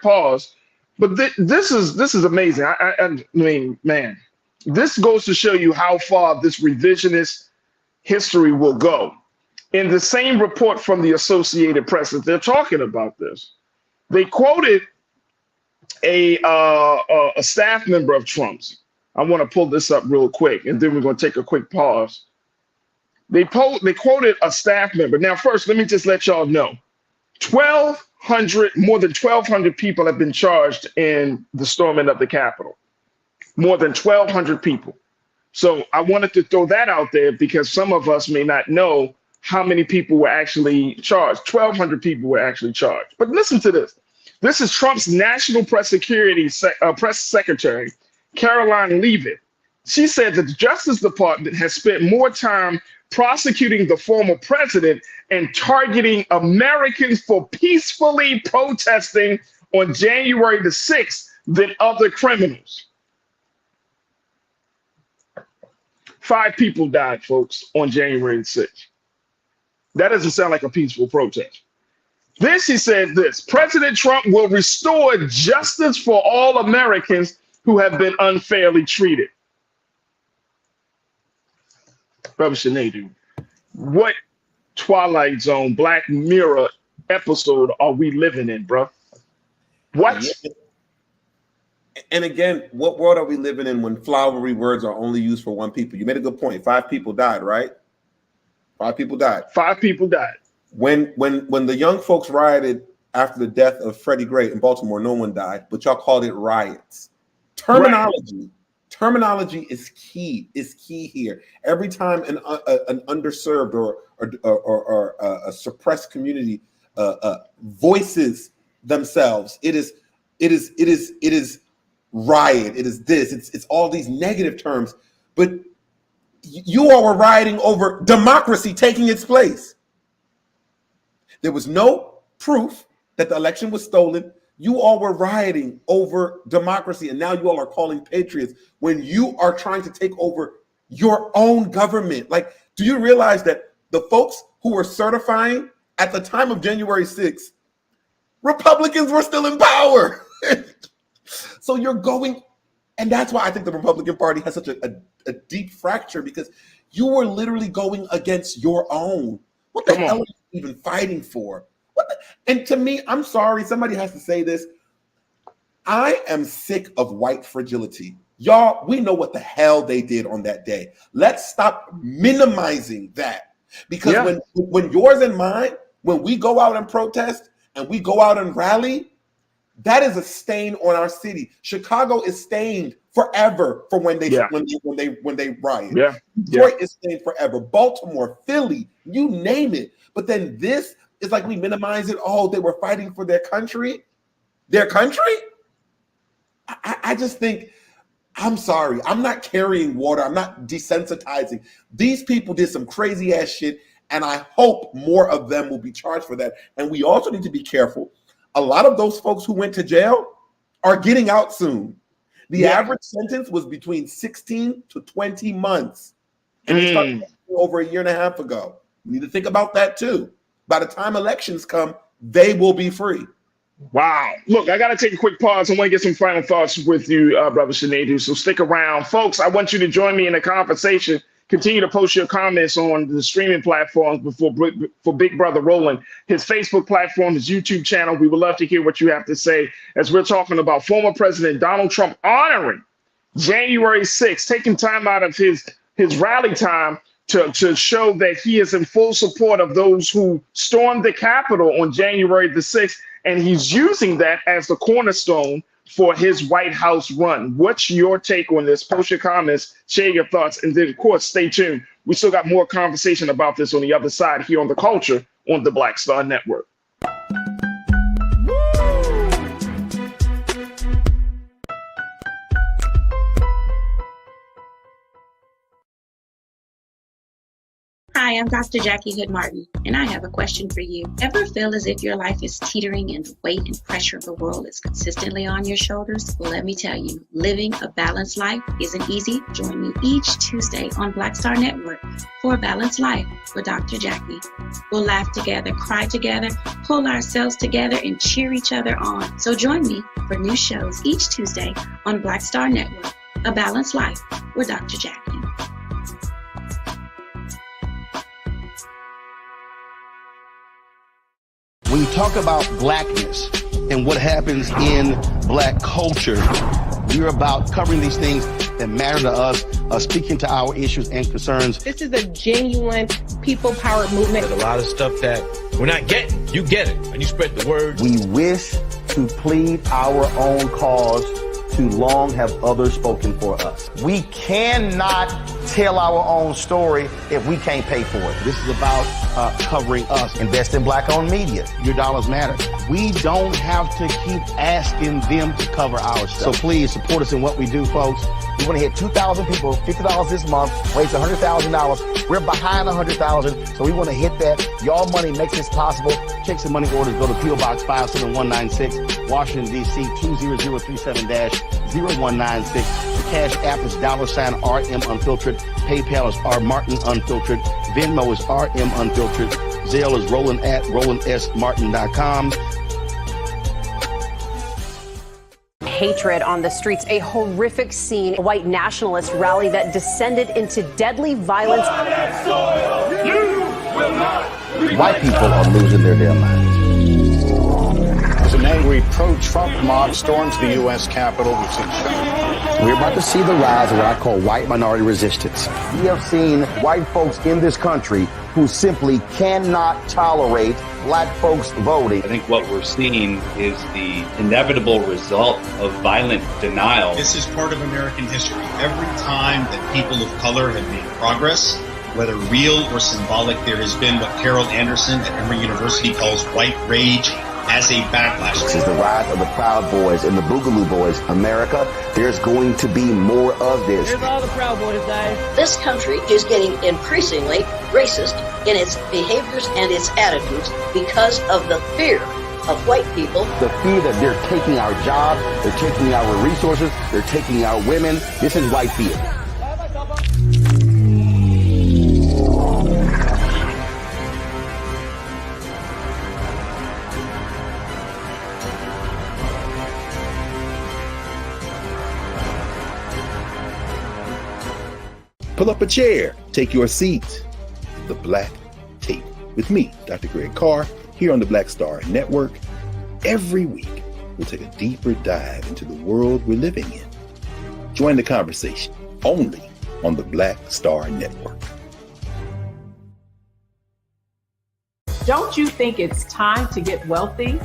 pause. But this is amazing. I mean, man, this goes to show you how far this revisionist history will go. In the same report from the Associated Press that they're talking about this, they quoted a staff member of Trump's. I want to pull this up real quick, and then we're going to take a quick pause. They quoted a staff member. Now, first, let me just let y'all know, more than 1,200 people have been charged in the storming of the Capitol. More than 1,200 people. So I wanted to throw that out there because some of us may not know how many people were actually charged. 1,200 people were actually charged. But listen to this. This is Trump's National Press Secretary, Caroline Leavitt. She said that the Justice Department has spent more time prosecuting the former president and targeting Americans for peacefully protesting on January the 6th than other criminals. 5 people died, folks, on January the 6th. That doesn't sound like a peaceful protest. Then she said this: President Trump will restore justice for all Americans who have been unfairly treated. Brother Sinedu, what Twilight Zone, Black Mirror episode are we living in, bro? What? And again, what world are we living in when flowery words are only used for one people? You made a good point. 5 people died, right? 5 people died. 5 people died. When the young folks rioted after the death of Freddie Gray in Baltimore, no one died, but y'all called it riots. Terminology is key. Is key here. Every time an underserved or a suppressed community voices themselves, it is riot. It is this. It's all these negative terms. But you all were rioting over democracy taking its place. There was no proof that the election was stolen. You all were rioting over democracy, and now you all are calling patriots when you are trying to take over your own government. Like, do you realize that the folks who were certifying at the time of January 6th, Republicans were still in power? So you're going, and that's why I think the Republican Party has such a deep fracture, because you were literally going against your own. What the hell are you even fighting for? And to me, I'm sorry, somebody has to say this. I am sick of white fragility. Y'all, we know what the hell they did on that day. Let's stop minimizing that. Because when yours and mine, when we go out and protest and we go out and rally, that is a stain on our city. Chicago is stained forever for when they riot. Detroit is stained forever. Baltimore, Philly, you name it. But then this is like we minimize it. Oh, they were fighting for their country. Their country? I just think, I'm sorry. I'm not carrying water. I'm not desensitizing. These people did some crazy ass shit, and I hope more of them will be charged for that. And we also need to be careful. A lot of those folks who went to jail are getting out soon. The average sentence was between 16 to 20 months. And it started over a year and a half ago. We need to think about that too. By the time elections come, they will be free. Wow. Look, I got to take a quick pause. I want to get some final thoughts with you, Brother Sinedu. So stick around. Folks, I want you to join me in the conversation. Continue to post your comments on the streaming platforms for Big Brother Roland, his Facebook platform, his YouTube channel. We would love to hear what you have to say as we're talking about former President Donald Trump honoring January 6th, taking time out of his rally time to show that he is in full support of those who stormed the Capitol on January the 6th. And he's using that as the cornerstone for his White House run. What's your take on this? Post your comments, share your thoughts, and then, of course, stay tuned. We still got more conversation about this on the other side here on The Culture on the Black Star Network. Hi, I'm Dr. Jackie Hood Martin, and I have a question for you. Ever feel as if your life is teetering and the weight and pressure of the world is consistently on your shoulders? Well, let me tell you, living a balanced life isn't easy. Join me each Tuesday on Black Star Network for A Balanced Life with Dr. Jackie. We'll laugh together, cry together, pull ourselves together, and cheer each other on. So join me for new shows each Tuesday on Black Star Network, A Balanced Life with Dr. Jackie. When you talk about blackness and what happens in black culture, we're about covering these things that matter to us speaking to our issues and concerns. This is a genuine people-powered movement. There's a lot of stuff that we're not getting. You get it, and you spread the word. We wish to plead our own cause. Too long have others spoken for us. We cannot tell our own story if we can't pay for it. This is about covering us. Invest in black-owned media. Your dollars matter. We don't have to keep asking them to cover our stuff. So please support us in what we do, folks. We want to hit 2,000 people, $50 this month, raise $100,000. We're behind 100,000, so we want to hit that. Y'all money makes this possible. Checks and money orders go to P.O. Box 57196, Washington, D.C. 20036-0196. The Cash App is $RM Unfiltered. PayPal is R Martin Unfiltered. Venmo is RM Unfiltered. Zelle is Roland at RolandSMartin.com. Hatred on the streets, a horrific scene, a white nationalist rally that descended into deadly violence. White people are losing their damn minds. As an angry pro-Trump mob storms the U.S. Capitol, we've seen We're about to see the rise of what I call white minority resistance. We have seen white folks in this country who simply cannot tolerate black folks voting. I think what we're seeing is the inevitable result of violent denial. This is part of American history. Every time that people of color have made progress, whether real or symbolic, there has been what Carol Anderson at Emory University calls white rage as a backlash. This is the rise of the Proud Boys and the Boogaloo Boys. America, there's going to be more of this. Here's all the Proud Boys, guys. This country is getting increasingly racist in its behaviors and its attitudes because of the fear of white people. The fear that they're taking our jobs, they're taking our resources, they're taking our women. This is white fear. Pull up a chair, take your seat. The Black Tape with me, Dr. Greg Carr, here on the Black Star Network. Every week, we'll take a deeper dive into the world we're living in. Join the conversation only on the Black Star Network. Don't you think it's time to get wealthy?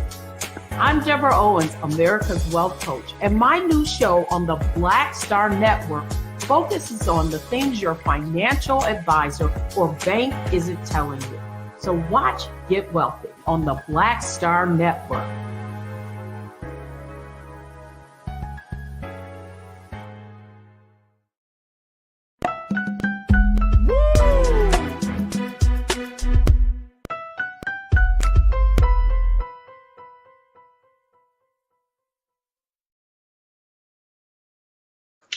I'm Deborah Owens, America's Wealth Coach, and my new show on the Black Star Network focuses on the things your financial advisor or bank isn't telling you. So watch Get Wealthy on the Black Star Network.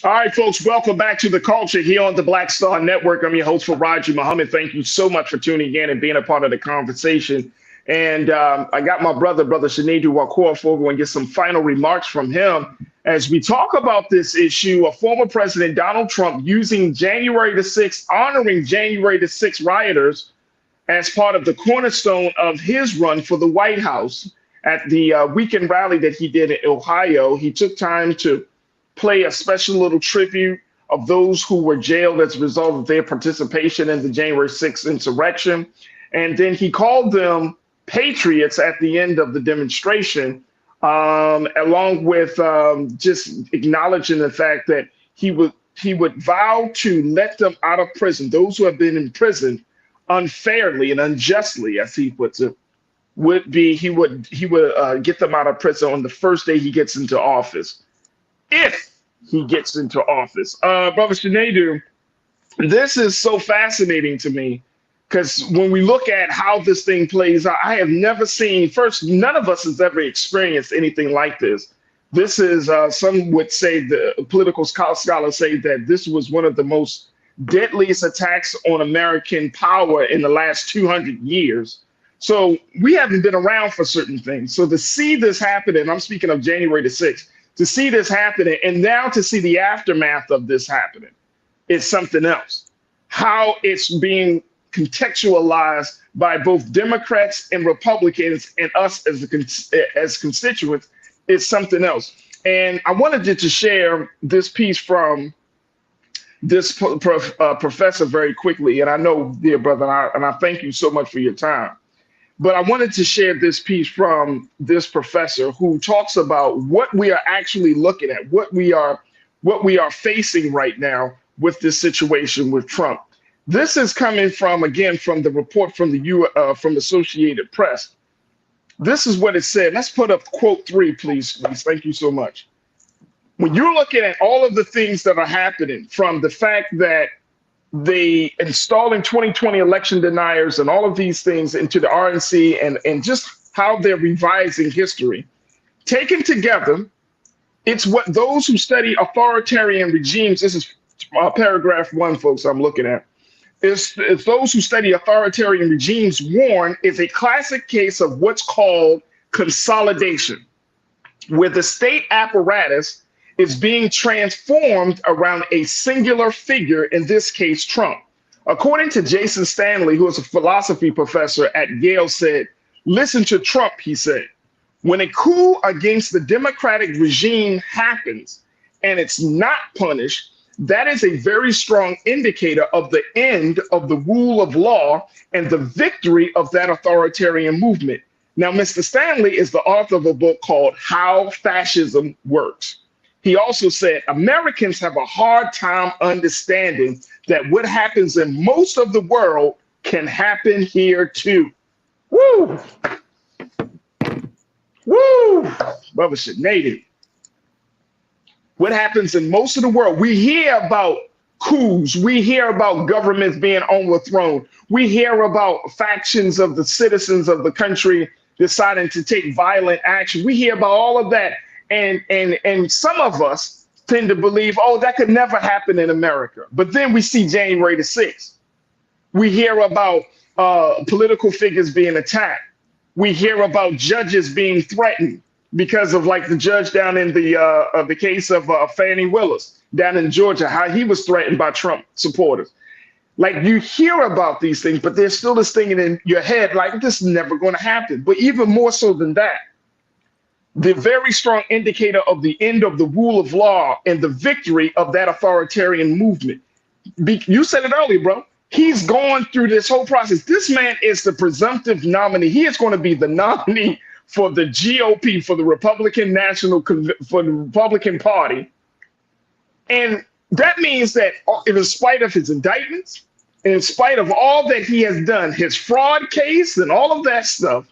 All right, folks, welcome back to The Culture here on the Black Star Network. I'm your host, Farajii Muhammad. Thank you so much for tuning in and being a part of the conversation. And I got my brother Shinedu Wakor forward and get some final remarks from him as we talk about this issue of former President Donald Trump using January the 6th, honoring January the 6th rioters as part of the cornerstone of his run for the White House. At the weekend rally that he did in Ohio, he took time to play a special little tribute of those who were jailed as a result of their participation in the January 6th insurrection. And then he called them patriots at the end of the demonstration, along with just acknowledging the fact that he would vow to let them out of prison. Those who have been in prison unfairly and unjustly, as he puts it, he would get them out of prison on the first day he gets into office. If he gets into office. Brother Shinedu, this is so fascinating to me because when we look at how this thing plays out, I have never seen, first, none of us has ever experienced anything like this. This is, some would say, the political scholars say that this was one of the most deadliest attacks on American power in the last 200 years. So we haven't been around for certain things. So to see this happen, and I'm speaking of January the 6th, to see this happening and now to see the aftermath of this happening is something else. How it's being contextualized by both Democrats and Republicans and us as constituents is something else. And I wanted to share this piece from this professor very quickly. And I know, dear brother, and I thank you so much for your time. But I wanted to share this piece from this professor who talks about what we are actually looking at, what we are facing right now with this situation with Trump. This is coming from, again, from the report from from Associated Press. This is what it said. Let's put up quote 3, please. Thank you so much. When you're looking at all of the things that are happening, from the fact that they installing 2020 election deniers and all of these things into the RNC and just how they're revising history, taken together, it's what those who study authoritarian regimes, this is paragraph 1, folks, I'm looking at, is those who study authoritarian regimes warn is a classic case of what's called consolidation, where the state apparatus is being transformed around a singular figure, in this case, Trump. According to Jason Stanley, who is a philosophy professor at Yale, said, listen to Trump, he said. When a coup against the democratic regime happens and it's not punished, that is a very strong indicator of the end of the rule of law and the victory of that authoritarian movement. Now, Mr. Stanley is the author of a book called How Fascism Works. He also said, Americans have a hard time understanding that what happens in most of the world can happen here too. Woo! Woo! Brother Sinead. What happens in most of the world? We hear about coups. We hear about governments being overthrown. We hear about factions of the citizens of the country deciding to take violent action. We hear about all of that. And some of us tend to believe, oh, that could never happen in America. But then we see January the 6th. We hear about political figures being attacked. We hear about judges being threatened because of, like, the judge down in the case of Fannie Willis down in Georgia, how he was threatened by Trump supporters. Like, you hear about these things, but there's still this thing in your head, like, this is never going to happen. But even more so than that, the very strong indicator of the end of the rule of law and the victory of that authoritarian movement. You said it earlier, bro. He's going through this whole process. This man is the presumptive nominee. He is going to be the nominee for the GOP, for the Republican for the Republican Party. And that means that in spite of his indictments, and in spite of all that he has done, his fraud case and all of that stuff,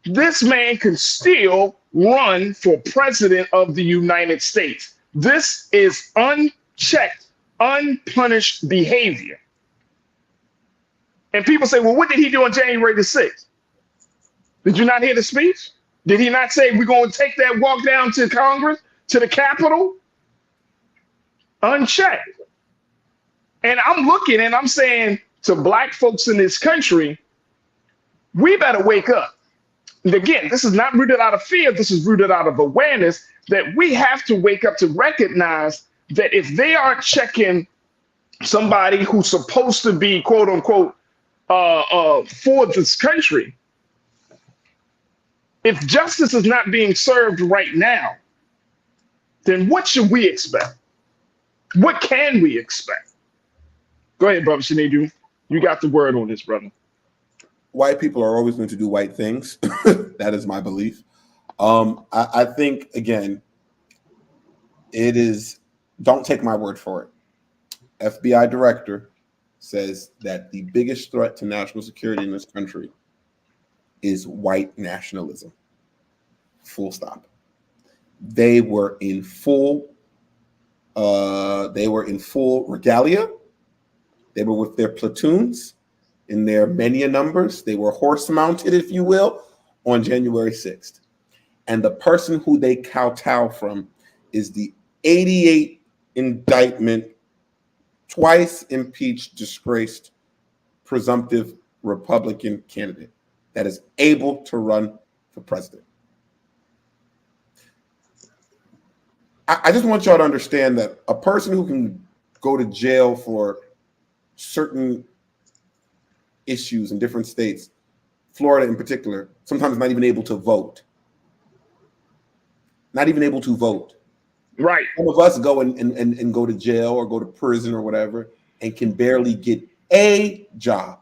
this man can still run for president of the United States. This is unchecked, unpunished behavior. And people say, well, what did he do on January the 6th? Did you not hear the speech? Did he not say, we're going to take that walk down to Congress, to the Capitol? Unchecked. And I'm looking and I'm saying to Black folks in this country, we better wake up. And again, this is not rooted out of fear. This is rooted out of awareness that we have to wake up to recognize that if they are checking somebody who's supposed to be, quote unquote, for this country, if justice is not being served right now, then what should we expect? What can we expect? Go ahead, brother Sinead. You got the word on this, brother. White people are always going to do white things. That is my belief. I think, again, it is, don't take my word for it. FBI director says that the biggest threat to national security in this country is white nationalism. Full stop. They were in full regalia. They were with their platoons in their many numbers. They were horse mounted, if you will, on January 6th. And the person who they kowtow from is the 88 indictment, twice impeached, disgraced, presumptive Republican candidate that is able to run for president. I just want y'all to understand that a person who can go to jail for certain issues in different states, Florida in particular, sometimes not even able to vote. Not even able to vote. Right. Some of us go and go to jail or go to prison or whatever and can barely get a job.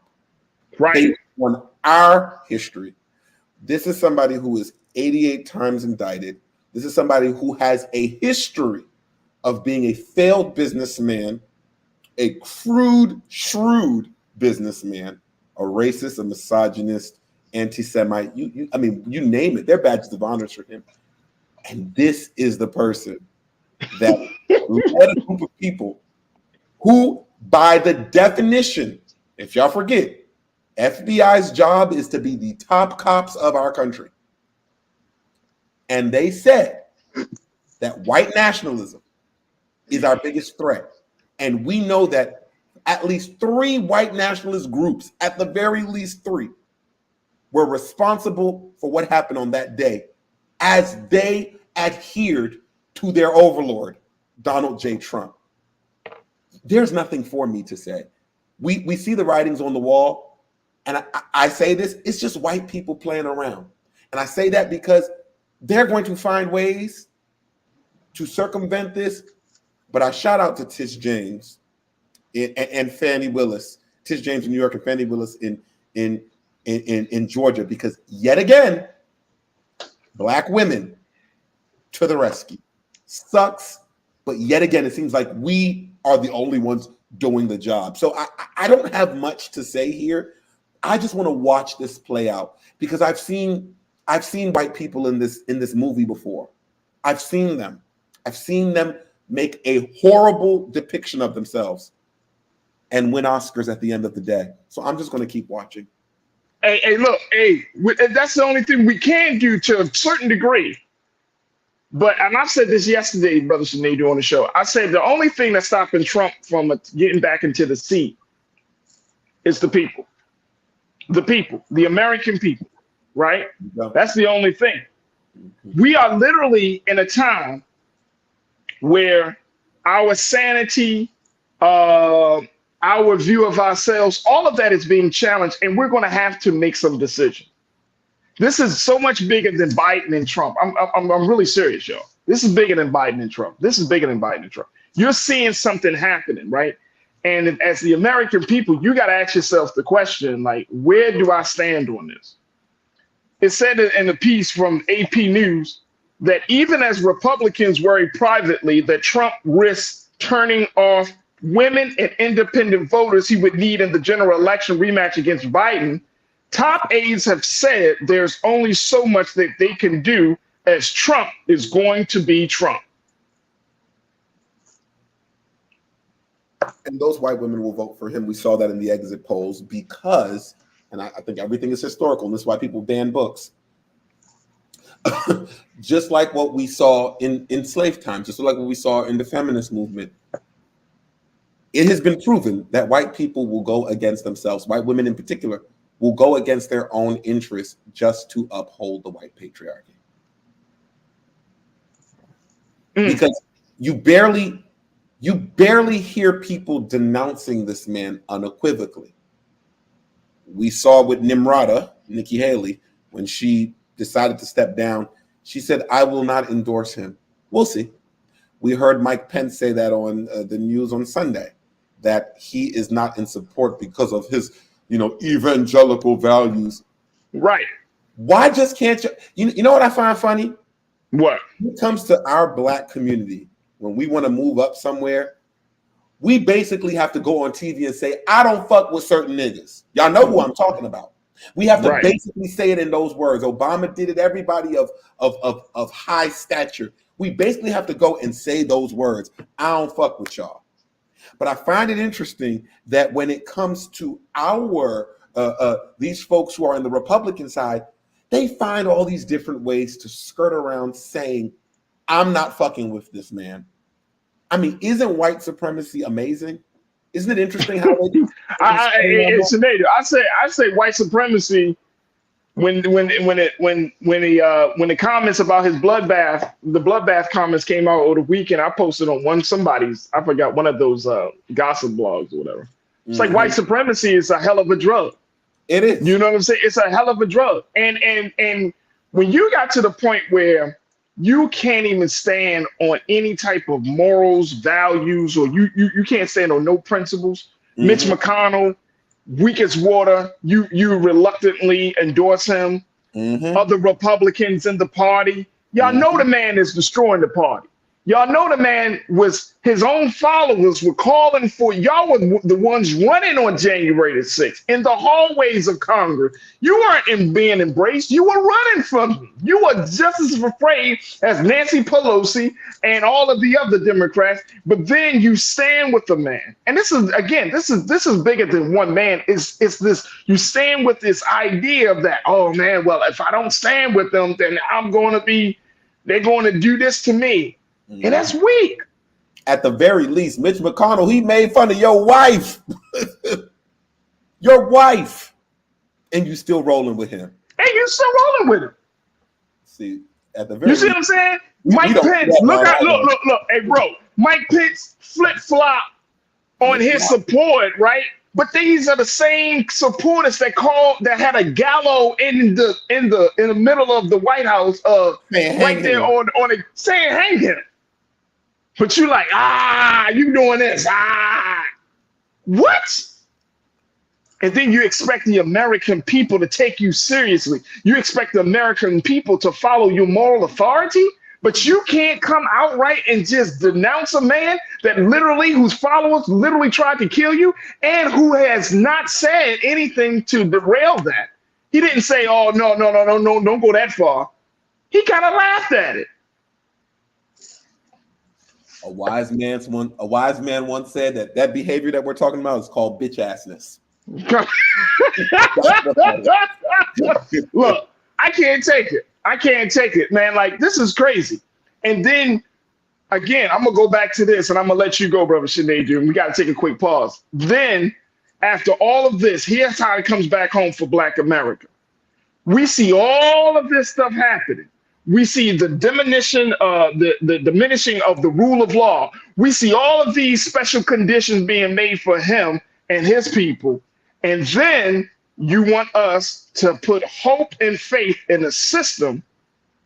Right. Based on our history. This is somebody who is 88 times indicted. This is somebody who has a history of being a failed businessman, a crude, shrewd businessman, a racist, a misogynist, anti-Semite. I mean, you name it. They're badges of honor for him. And this is the person that led a group of people who, by the definition, if y'all forget, FBI's job is to be the top cops of our country. And they said that white nationalism is our biggest threat. And we know that at least 3 white nationalist groups, at the very least 3, were responsible for what happened on that day as they adhered to their overlord, Donald J. Trump. There's nothing for me to say. We see the writings on the wall. And I say this, it's just white people playing around. And I say that because they're going to find ways to circumvent this. But I shout out to Tish James and Fannie Willis, Tish James in New York and Fannie Willis in Georgia, because yet again, Black women to the rescue. Sucks, but yet again, it seems like we are the only ones doing the job. So I don't have much to say here. I just want to watch this play out because I've seen white people in this movie before. I've seen them make a horrible depiction of themselves and win Oscars at the end of the day. So I'm just going to keep watching. Hey, look, that's the only thing we can do to a certain degree. And I said this yesterday, Brother Sinead, on the show. I said the only thing that's stopping Trump from getting back into the seat is the people. The people, the American people, right? That's the only thing. We are literally in a time where our sanity, our view of ourselves, all of that is being challenged, and we're going to have to make some decisions. This is so much bigger than Biden and Trump. I'm really serious, y'all. This is bigger than Biden and Trump. This is bigger than Biden and Trump. You're seeing something happening, right? And as the American people, you got to ask yourself the question, like, where do I stand on this? It said in a piece from AP News that even as Republicans worry privately that Trump risks turning off women and independent voters he would need in the general election rematch against Biden, top aides have said there's only so much that they can do as Trump is going to be Trump. And those white women will vote for him. We saw that in the exit polls because, and I think everything is historical, and this is why people ban books. Just like what we saw in slave times, just like what we saw in the feminist movement. It has been proven that white people will go against themselves, white women in particular, will go against their own interests just to uphold the white patriarchy. Because you barely hear people denouncing this man unequivocally. We saw with Nimrata, Nikki Haley, when she decided to step down, she said, "I will not endorse him." We'll see. We heard Mike Pence say that on the news on Sunday, that he is not in support because of his, evangelical values. Right. Why just can't you know what I find funny? What? When it comes to our Black community, when we want to move up somewhere, we basically have to go on TV and say, "I don't fuck with certain niggas." Y'all know who I'm talking about. We have to basically say it in those words. Obama did it. Everybody of high stature. We basically have to go and say those words. "I don't fuck with y'all." But I find it interesting that when it comes to our these folks who are on the Republican side, they find all these different ways to skirt around saying, "I'm not fucking with this man." I mean, isn't white supremacy amazing? Isn't it interesting how they do? It's native. I say white supremacy when the comments about his bloodbath, the bloodbath comments came out over the weekend. I posted on one of those gossip blogs or whatever. It's like white supremacy is a hell of a drug. It is. You know what I'm saying? It's a hell of a drug. And when you got to the point where you can't even stand on any type of morals, values, or you can't stand on no principles. Mm-hmm. Mitch McConnell, weak as water. You reluctantly endorse him. Mm-hmm. Other Republicans in the party, y'all know the man is destroying the party. Y'all know the man was, his own followers were calling for, y'all were the ones running on January the 6th in the hallways of Congress. You weren't being embraced. You were running from them. You were just as afraid as Nancy Pelosi and all of the other Democrats, but then you stand with the man. And this is, again, this is bigger than one man. It's this, you stand with this idea of that, oh man, well, if I don't stand with them, then they're going to do this to me. And that's weak. At the very least, Mitch McConnell, he made fun of your wife. Your wife. And you still rolling with him. And you still rolling with him. See, at the very least. You see what I'm saying? Mike Pence, look. Hey, bro, Mike Pence flip-flop on his support, right? But these are the same supporters that had a gallows in the middle of the White House, right there on it, saying hang him. But you like, you doing this, what? And then you expect the American people to take you seriously. You expect the American people to follow your moral authority, but you can't come outright and just denounce a man that whose followers literally tried to kill you and who has not said anything to derail that. He didn't say, oh, no, don't go that far. He kind of laughed at it. A wise man once said that behavior that we're talking about is called bitch assness. Look, I can't take it, man. Like, this is crazy. And then again, I'm gonna go back to this and I'm gonna let you go, brother Sinead. We got to take a quick pause. Then after all of this, here's how it comes back home for Black America. We see all of this stuff happening. We see the diminishing of the rule of law. We see all of these special conditions being made for him and his people. And then you want us to put hope and faith in a system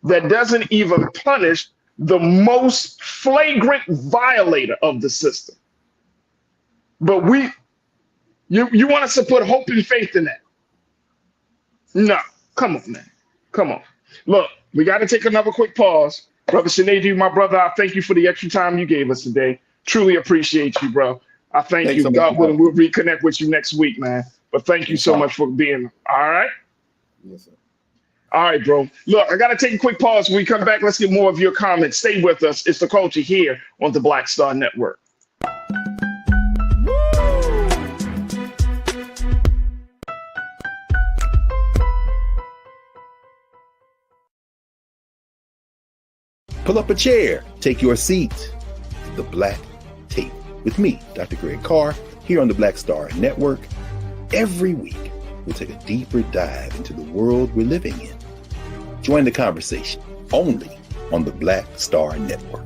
that doesn't even punish the most flagrant violator of the system. But you want us to put hope and faith in that? No, come on, man. Come on. Look, we got to take another quick pause. Brother Sinead, my brother, I thank you for the extra time you gave us today. Truly appreciate you, bro. I thank you. God willing, we'll reconnect with you next week, man. But thank you so much for being, all right? Yes, sir. All right, bro. Look, I got to take a quick pause. When we come back, let's get more of your comments. Stay with us. It's The Culture here on the Black Star Network. Pull up a chair, take your seat. The Black Tape with me, Dr. Greg Carr, here on the Black Star Network. Every week, we'll take a deeper dive into the world we're living in. Join the conversation only on the Black Star Network.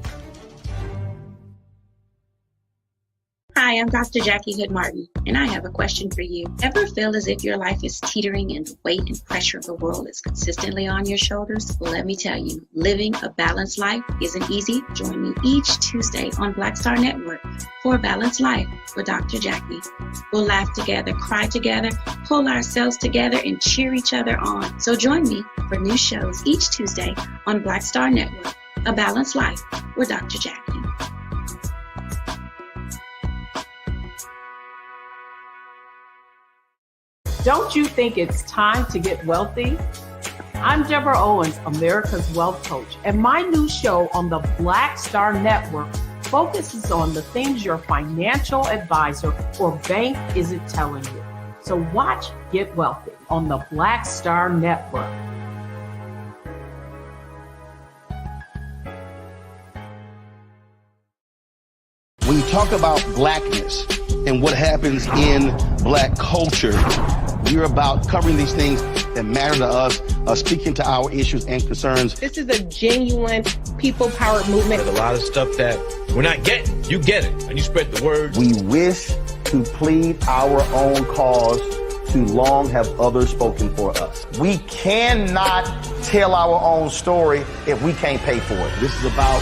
Hi, I'm Dr. Jackie Hood Martin, and I have a question for you. Ever feel as if your life is teetering and the weight and pressure of the world is consistently on your shoulders? Well, let me tell you, living a balanced life isn't easy. Join me each Tuesday on Black Star Network for A Balanced Life with Dr. Jackie. We'll laugh together, cry together, pull ourselves together, and cheer each other on. So join me for new shows each Tuesday on Black Star Network, A Balanced Life with Dr. Jackie. Don't you think it's time to get wealthy? I'm Deborah Owens, America's Wealth Coach, and my new show on the Black Star Network focuses on the things your financial advisor or bank isn't telling you. So watch Get Wealthy on the Black Star Network. When you talk about blackness and what happens in Black culture, we're about covering these things that matter to us, speaking to our issues and concerns. This is a genuine people-powered movement. There's a lot of stuff that we're not getting. You get it, and you spread the word. We wish to plead our own cause too long have others spoken for us. We cannot tell our own story if we can't pay for it. This is about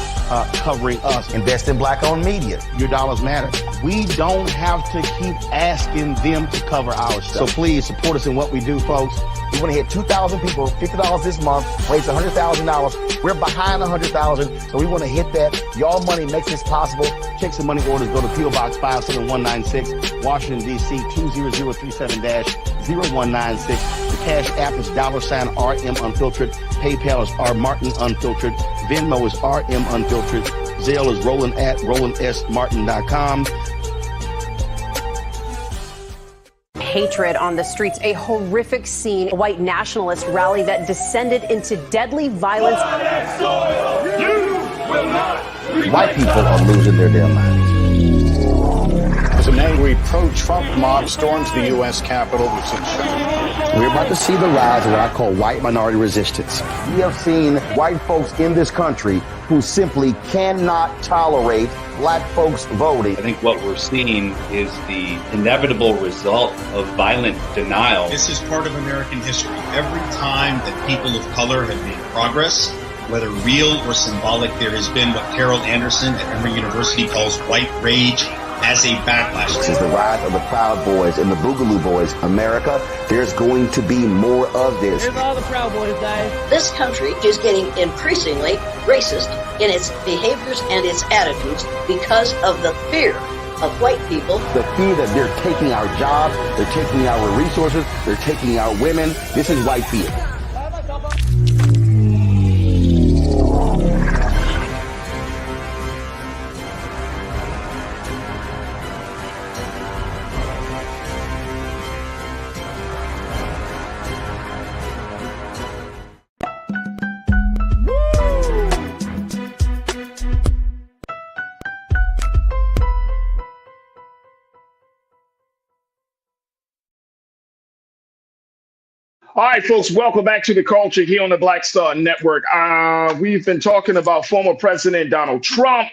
covering us. Invest in black-owned media. Your dollars matter. We don't have to keep asking them to cover our stuff. So please support us in what we do, folks. We want to hit 2,000 people, $50 this month, raise $100,000. We're behind 100,000, so we want to hit that. Y'all money makes this possible. Checks and money orders go to P.O. Box 57196, Washington, D.C. 20036-0196. The Cash App is $RM Unfiltered. PayPal is R Martin Unfiltered. Venmo is RM Unfiltered. Zelle is Roland@RolandSMartin.com. Hatred on the streets, a horrific scene, a white nationalist rally that descended into deadly violence. White people are losing their damn minds. As an angry pro-Trump mob storms the U.S. Capitol, we're about to see the rise of what I call white minority resistance. We have seen white folks in this country who simply cannot tolerate black folks voting. I think what we're seeing is the inevitable result of violent denial. This is part of American history. Every time that people of color have made progress, whether real or symbolic, there has been what Carol Anderson at Emory University calls white rage as a backlash. This is the rise of the Proud Boys and the Boogaloo Boys. America, there's going to be more of this. There's all the Proud Boys, guys. This country is getting increasingly racist in its behaviors and its attitudes because of the fear of white people. The fear that they're taking our jobs, they're taking our resources, they're taking our women. This is white fear. All right, folks, welcome back to The Culture here on the Black Star Network. We've been talking about former President Donald Trump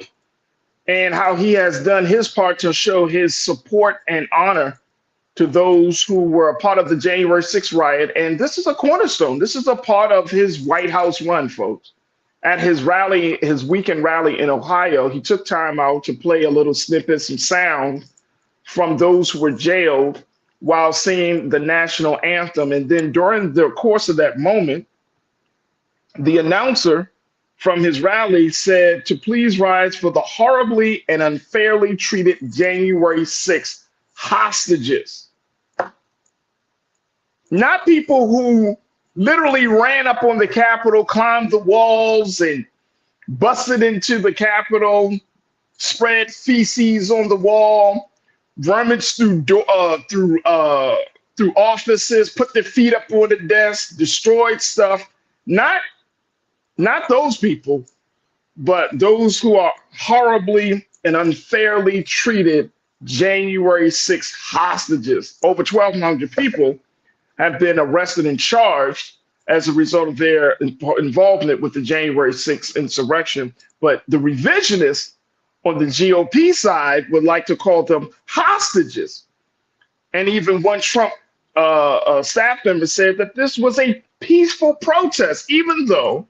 and how he has done his part to show his support and honor to those who were a part of the January 6th riot. And this is a cornerstone. This is a part of his White House run, folks. At his rally, his weekend rally in Ohio, he took time out to play a little snippet, some sound from those who were jailed while singing the national anthem. And then during the course of that moment, the announcer from his rally said to please rise for the horribly and unfairly treated January 6th hostages. Not people who literally ran up on the Capitol, climbed the walls and busted into the Capitol, spread feces on the wall, rummaged through offices, put their feet up on the desk, destroyed stuff. Not those people, but those who are horribly and unfairly treated January 6th hostages. Over 1,200 people have been arrested and charged as a result of their involvement with the January 6th insurrection. But the revisionists on the GOP side would like to call them hostages. And even one Trump staff member said that this was a peaceful protest, even though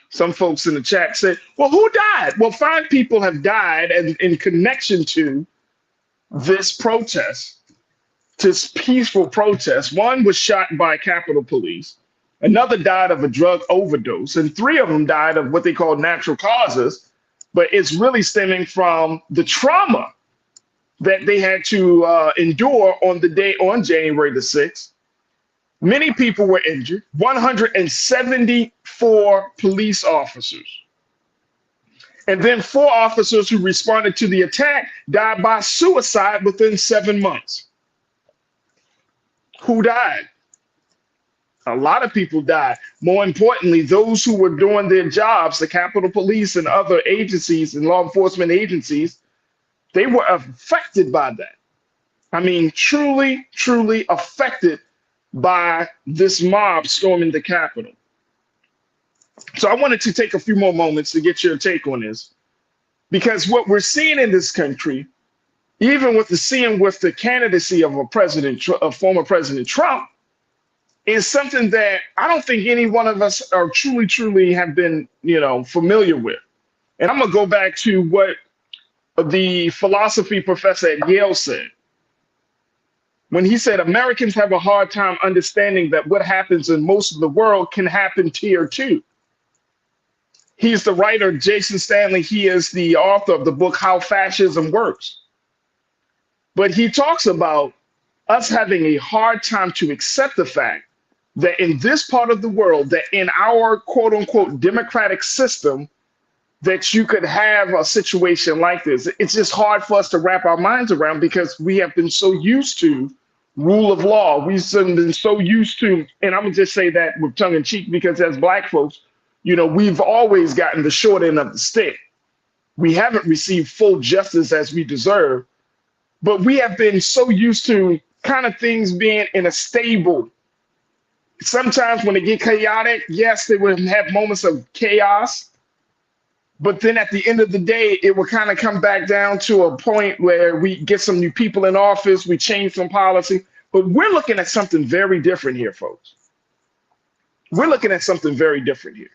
some folks in the chat said, well, who died? Well, 5 people have died in connection to this protest, this peaceful protest. One was shot by Capitol Police. Another died of a drug overdose. And 3 of them died of what they call natural causes. But it's really stemming from the trauma that they had to endure on the day on January the 6th. Many people were injured, 174 police officers. And then 4 officers who responded to the attack died by suicide within 7 months. Who died? A lot of people died. More importantly, those who were doing their jobs, the Capitol Police and other agencies and law enforcement agencies, they were affected by that. I mean, truly, truly affected by this mob storming the Capitol. So I wanted to take a few more moments to get your take on this, because what we're seeing in this country even with the seeing with the candidacy of a former President Trump, is something that I don't think any one of us are truly have been, familiar with. And I'm gonna go back to what the philosophy professor at Yale said when he said Americans have a hard time understanding that what happens in most of the world can happen here too. He's the writer, Jason Stanley. He is the author of the book How Fascism Works. But he talks about us having a hard time to accept the fact that in this part of the world, that in our quote unquote democratic system, that you could have a situation like this. It's just hard for us to wrap our minds around because we have been so used to rule of law. We've been so used to, and I'm gonna just say that with tongue in cheek, because as Black folks, we've always gotten the short end of the stick. We haven't received full justice as we deserve, but we have been so used to kind of things being in a stable. Sometimes when they get chaotic, yes, they would have moments of chaos, but then at the end of the day, it will kind of come back down to a point where we get some new people in office, we change some policy, but we're looking at something very different here, folks. We're looking at something very different here.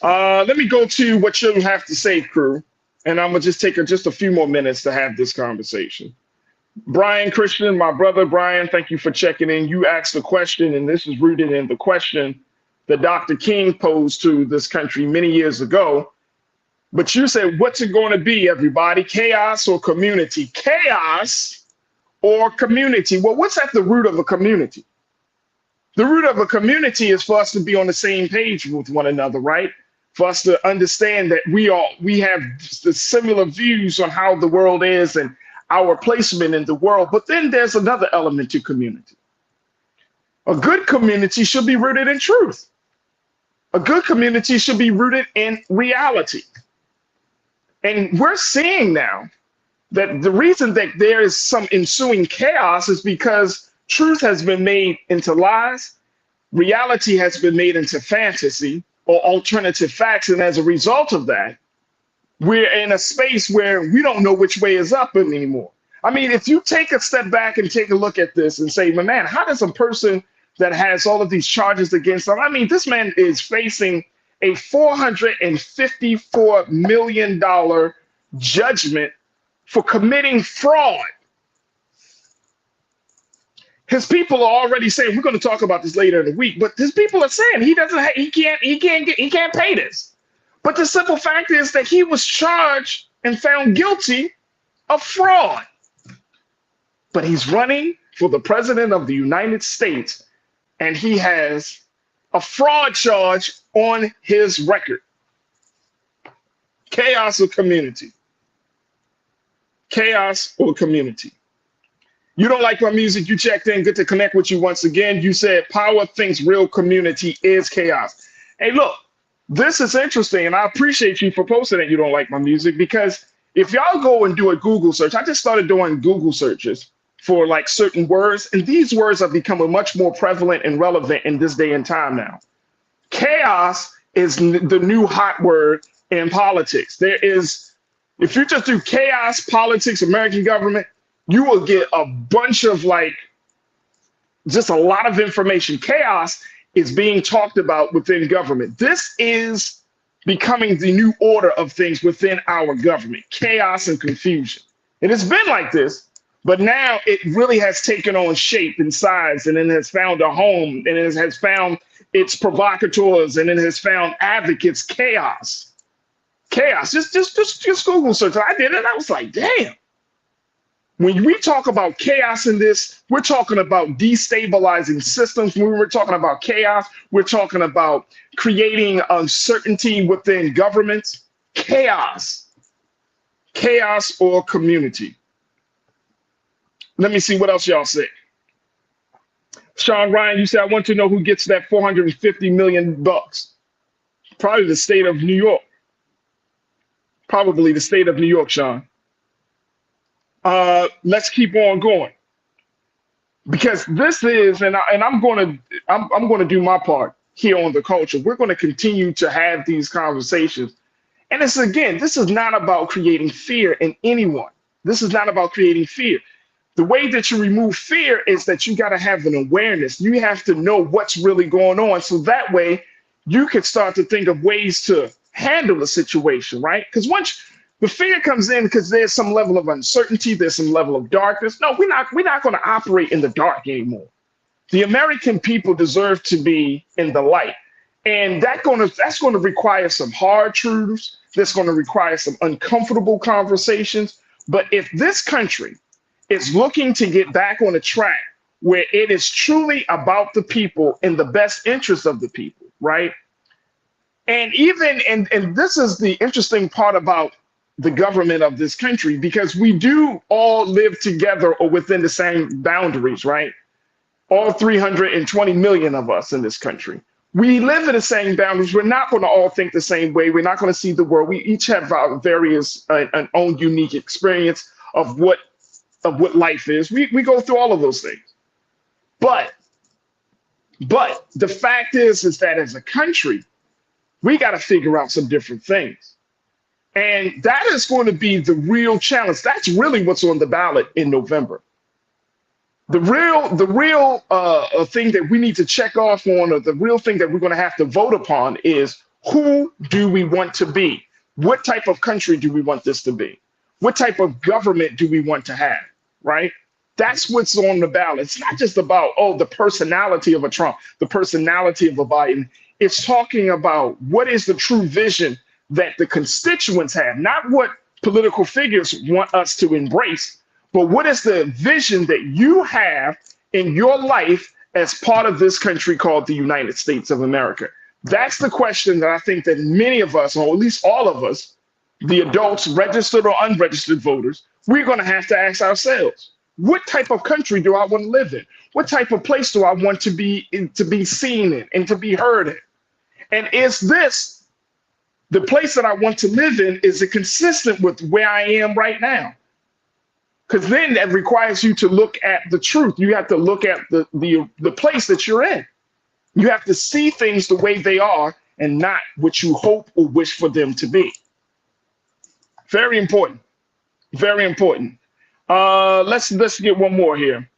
Let me go to what you have to say, crew, and I'm gonna just take just a few more minutes to have this conversation. Brian Christian, my brother Brian, thank you for checking in. You asked a question, and this is rooted in the question that Dr. King posed to this country many years ago. But you said, what's it going to be, everybody? Chaos or community? Chaos or community? Well, what's at the root of a community? The root of a community is for us to be on the same page with one another, right? For us to understand that we have the similar views on how the world is and our placement in the world. But then there's another element to community. A good community should be rooted in truth. A good community should be rooted in reality. And we're seeing now that the reason that there is some ensuing chaos is because truth has been made into lies, reality has been made into fantasy or alternative facts. And as a result of that, we're in a space where we don't know which way is up anymore. I mean, if you take a step back and take a look at this and say, man, how does a person that has all of these charges against them? I mean, this man is facing a $454 million judgment for committing fraud. His people are already saying, we're going to talk about this later in the week, but his people are saying he can't pay this. But the simple fact is that he was charged and found guilty of fraud. But he's running for the president of the United States, and he has a fraud charge on his record. Chaos or community? Chaos or community? You don't like my music, you checked in, good to connect with you once again. You said power thinks real community is chaos. Hey, look, this is interesting, and I appreciate you for posting that you don't like my music, because if y'all go and do a Google search, I just started doing Google searches for like certain words, and these words are becoming much more prevalent and relevant in this day and time now. Chaos is the new hot word in politics. There is, if you just do chaos, politics, American government, you will get a bunch of just a lot of information. Chaos is being talked about within government. This is becoming the new order of things within our government, chaos and confusion. And it's been like this, but now it really has taken on shape and size, and it has found a home, and it has found its provocateurs, and it has found advocates. Chaos. Just Google search. I did it. I was like, damn. When we talk about chaos in this, we're talking about destabilizing systems. When we're talking about chaos, we're talking about creating uncertainty within governments. Chaos or community. Let me see what else y'all say. Sean Ryan, you said, I want to know who gets that $450 million. Probably the state of New York. Probably the state of New York, Sean. Let's keep on going, because this is, and I'm going to do my part here on The Culture. We're going to continue to have these conversations, and it's, again, this is not about creating fear in anyone. This is not about creating fear. The way that you remove fear is that you got to have an awareness. You have to know what's really going on. So that way you can start to think of ways to handle the situation, right? Because once the fear comes in, because there's some level of uncertainty, there's some level of darkness. No, we're not going to operate in the dark anymore. The American people deserve to be in the light. And that's going to require some hard truths. That's going to require some uncomfortable conversations. But if this country is looking to get back on a track where it is truly about the people and the best interest of the people, right? And even, and this is the interesting part about the government of this country, because we do all live together or within the same boundaries, right? All 320 million of us in this country. We live in the same boundaries. We're not going to all think the same way. We're not going to see the world. We each have our various, an own unique experience of what life is. We go through all of those things. But the fact is that as a country, we got to figure out some different things. And that is going to be the real challenge. That's really what's on the ballot in November. The real thing that we need to check off on, or the real thing that we're going to have to vote upon, is who do we want to be? What type of country do we want this to be? What type of government do we want to have, right? That's what's on the ballot. It's not just about, oh, the personality of a Trump, the personality of a Biden. It's talking about what is the true vision that the constituents have, not what political figures want us to embrace, but what is the vision that you have in your life as part of this country called the United States of America? That's the question that I think that many of us, or at least all of us, the adults, registered or unregistered voters, we're going to have to ask ourselves, what type of country do I want to live in? What type of place do I want to be seen in and to be heard in? And is this the place that I want to live in? Is it consistent with where I am right now? Because then that requires you to look at the truth. You have to look at the place that you're in. You have to see things the way they are and not what you hope or wish for them to be. Very important. Very important. Let's get one more here.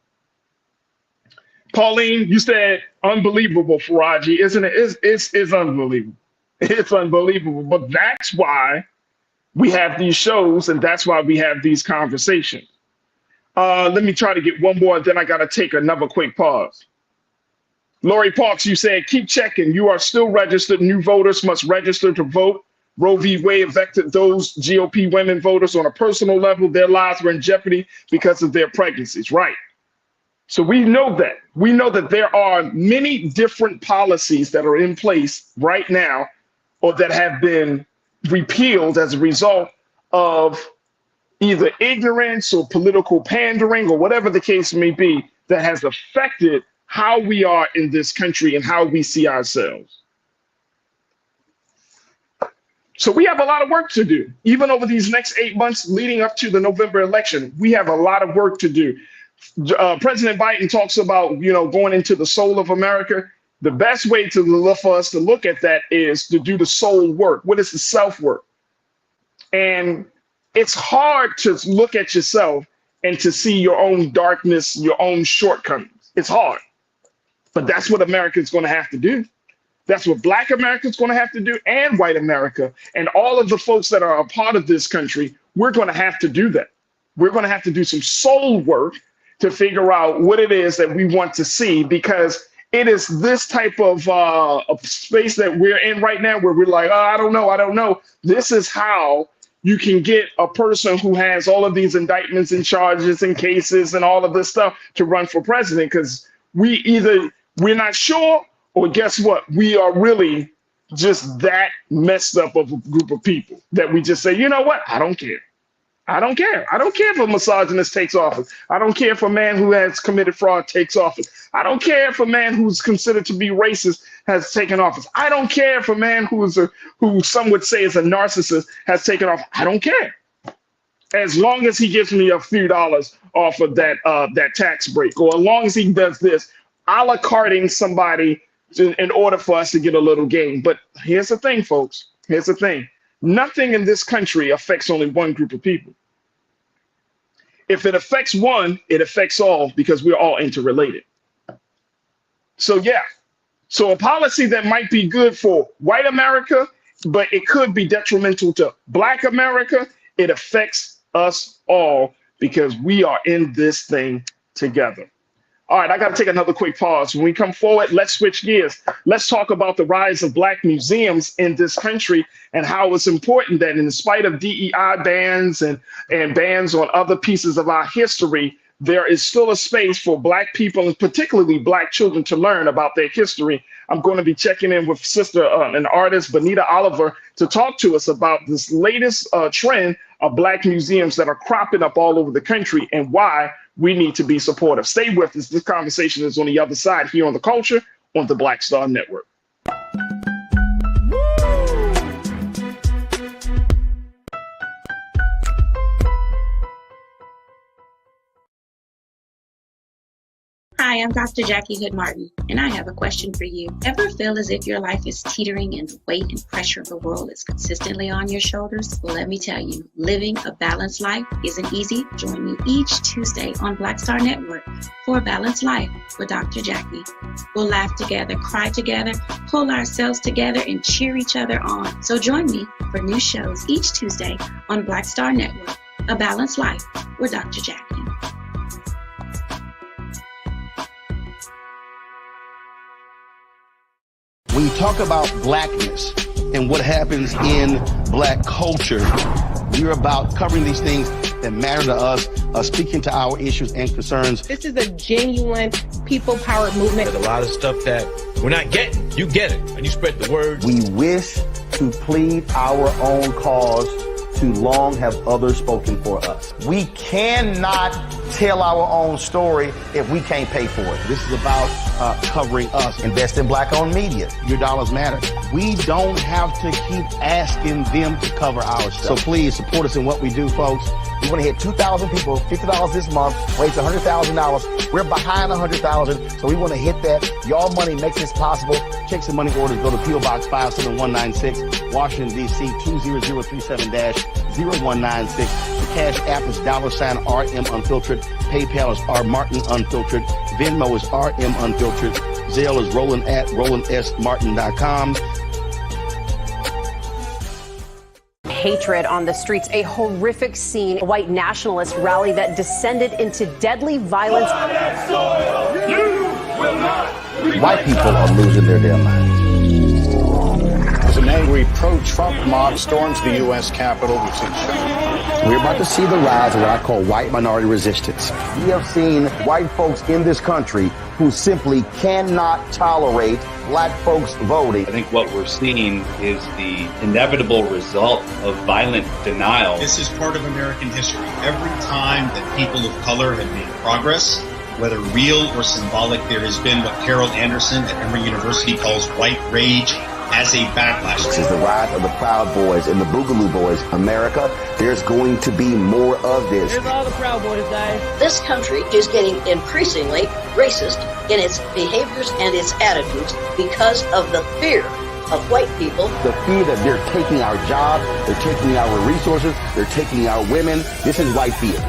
Pauline, you said unbelievable, Farajii, isn't it? It's unbelievable. It's unbelievable. But that's why we have these shows, and that's why we have these conversations. Let me try to get one more, and then I got to take another quick pause. Lori Parks, you said, keep checking. You are still registered. New voters must register to vote. Roe v. Wade affected those GOP women voters on a personal level. Their lives were in jeopardy because of their pregnancies, right? So we know that. We know that there are many different policies that are in place right now, or that have been repealed as a result of either ignorance or political pandering or whatever the case may be, that has affected how we are in this country and how we see ourselves. So we have a lot of work to do. Even over these next 8 months leading up to the November election, we have a lot of work to do. President Biden talks about, going into the soul of America. The best way for us to look at that is to do the soul work. What is the self work? And it's hard to look at yourself and to see your own darkness, your own shortcomings. It's hard. But that's what America's going to have to do. That's what Black America's going to have to do, and white America, and all of the folks that are a part of this country. We're going to have to do that. We're going to have to do some soul work to figure out what it is that we want to see, because it is this type of space that we're in right now where we're like, oh, I don't know. This is how you can get a person who has all of these indictments and charges and cases and all of this stuff to run for president, because we're not sure, or guess what? We are really just that messed up of a group of people that we just say, you know what? I don't care. I don't care. I don't care if a misogynist takes office. I don't care if a man who has committed fraud takes office. I don't care if a man who's considered to be racist has taken office. I don't care if a man who some would say is a narcissist has taken office. I don't care. As long as he gives me a few dollars off of that tax break, or as long as he does this, a la carting somebody in order for us to get a little gain. But here's the thing, folks. Here's the thing. Nothing in this country affects only one group of people. If it affects one, it affects all because we're all interrelated. So yeah, so a policy that might be good for white America, but it could be detrimental to Black America, it affects us all because we are in this thing together. All right, I got to take another quick pause. When we come forward, let's switch gears. Let's talk about the rise of Black museums in this country and how it's important that in spite of DEI bans and bans on other pieces of our history, there is still a space for Black people and particularly Black children to learn about their history. I'm going to be checking in with sister and artist Benita Oliver to talk to us about this latest trend of Black museums that are cropping up all over the country and why we need to be supportive. Stay with us. This conversation is on the other side here on The Culture on the Black Star Network. Hi, I'm Dr. Jackie Hood Martin, and I have a question for you. Ever feel as if your life is teetering and the weight and pressure of the world is consistently on your shoulders? Well, let me tell you, living a balanced life isn't easy. Join me each Tuesday on Black Star Network for a Balanced Life with Dr. Jackie. We'll laugh together, cry together, pull ourselves together, and cheer each other on. So join me for new shows each Tuesday on Black Star Network, A Balanced Life with Dr. Jackie. When you talk about blackness and what happens in Black culture, we're about covering these things that matter to us, speaking to our issues and concerns. This is a genuine people-powered movement. There's a lot of stuff that we're not getting. You get it, and you spread the word. We wish to plead our own cause. Too long have others spoken for us. We cannot tell our own story if we can't pay for it. This is about covering us. Invest in Black-owned media. Your dollars matter. We don't have to keep asking them to cover our stuff. So please support us in what we do, folks. We want to hit 2,000 people, $50 this month, raise $100,000. We're behind 100,000, so we want to hit that. Y'all money makes this possible. Check some money orders. Go to P.O. Box 57196, Washington, D.C. 20037-0196. The Cash App is $RM Unfiltered. PayPal is R Martin Unfiltered. Venmo is RM Unfiltered. Zelle is Roland at RolandSMartin.com. Hatred on the streets, a horrific scene, a white nationalist rally that descended into deadly violence. White people are losing their damn minds. As an angry pro-Trump mob storms the U.S. Capitol, we've seen We're about to see the rise of what I call white minority resistance. We have seen white folks in this country who simply cannot tolerate Black folks voting. I think what we're seeing is the inevitable result of violent denial. This is part of American history. Every time that people of color have made progress, whether real or symbolic, there has been what Carol Anderson at Emory University calls white rage as a backlash. This is the rise of the Proud Boys and the Boogaloo Boys. America, there's going to be more of this. Here's all the Proud Boys, guys. This country is getting increasingly racist in its behaviors and its attitudes because of the fear of white people. The fear that they're taking our jobs, they're taking our resources, they're taking our women. This is white fear.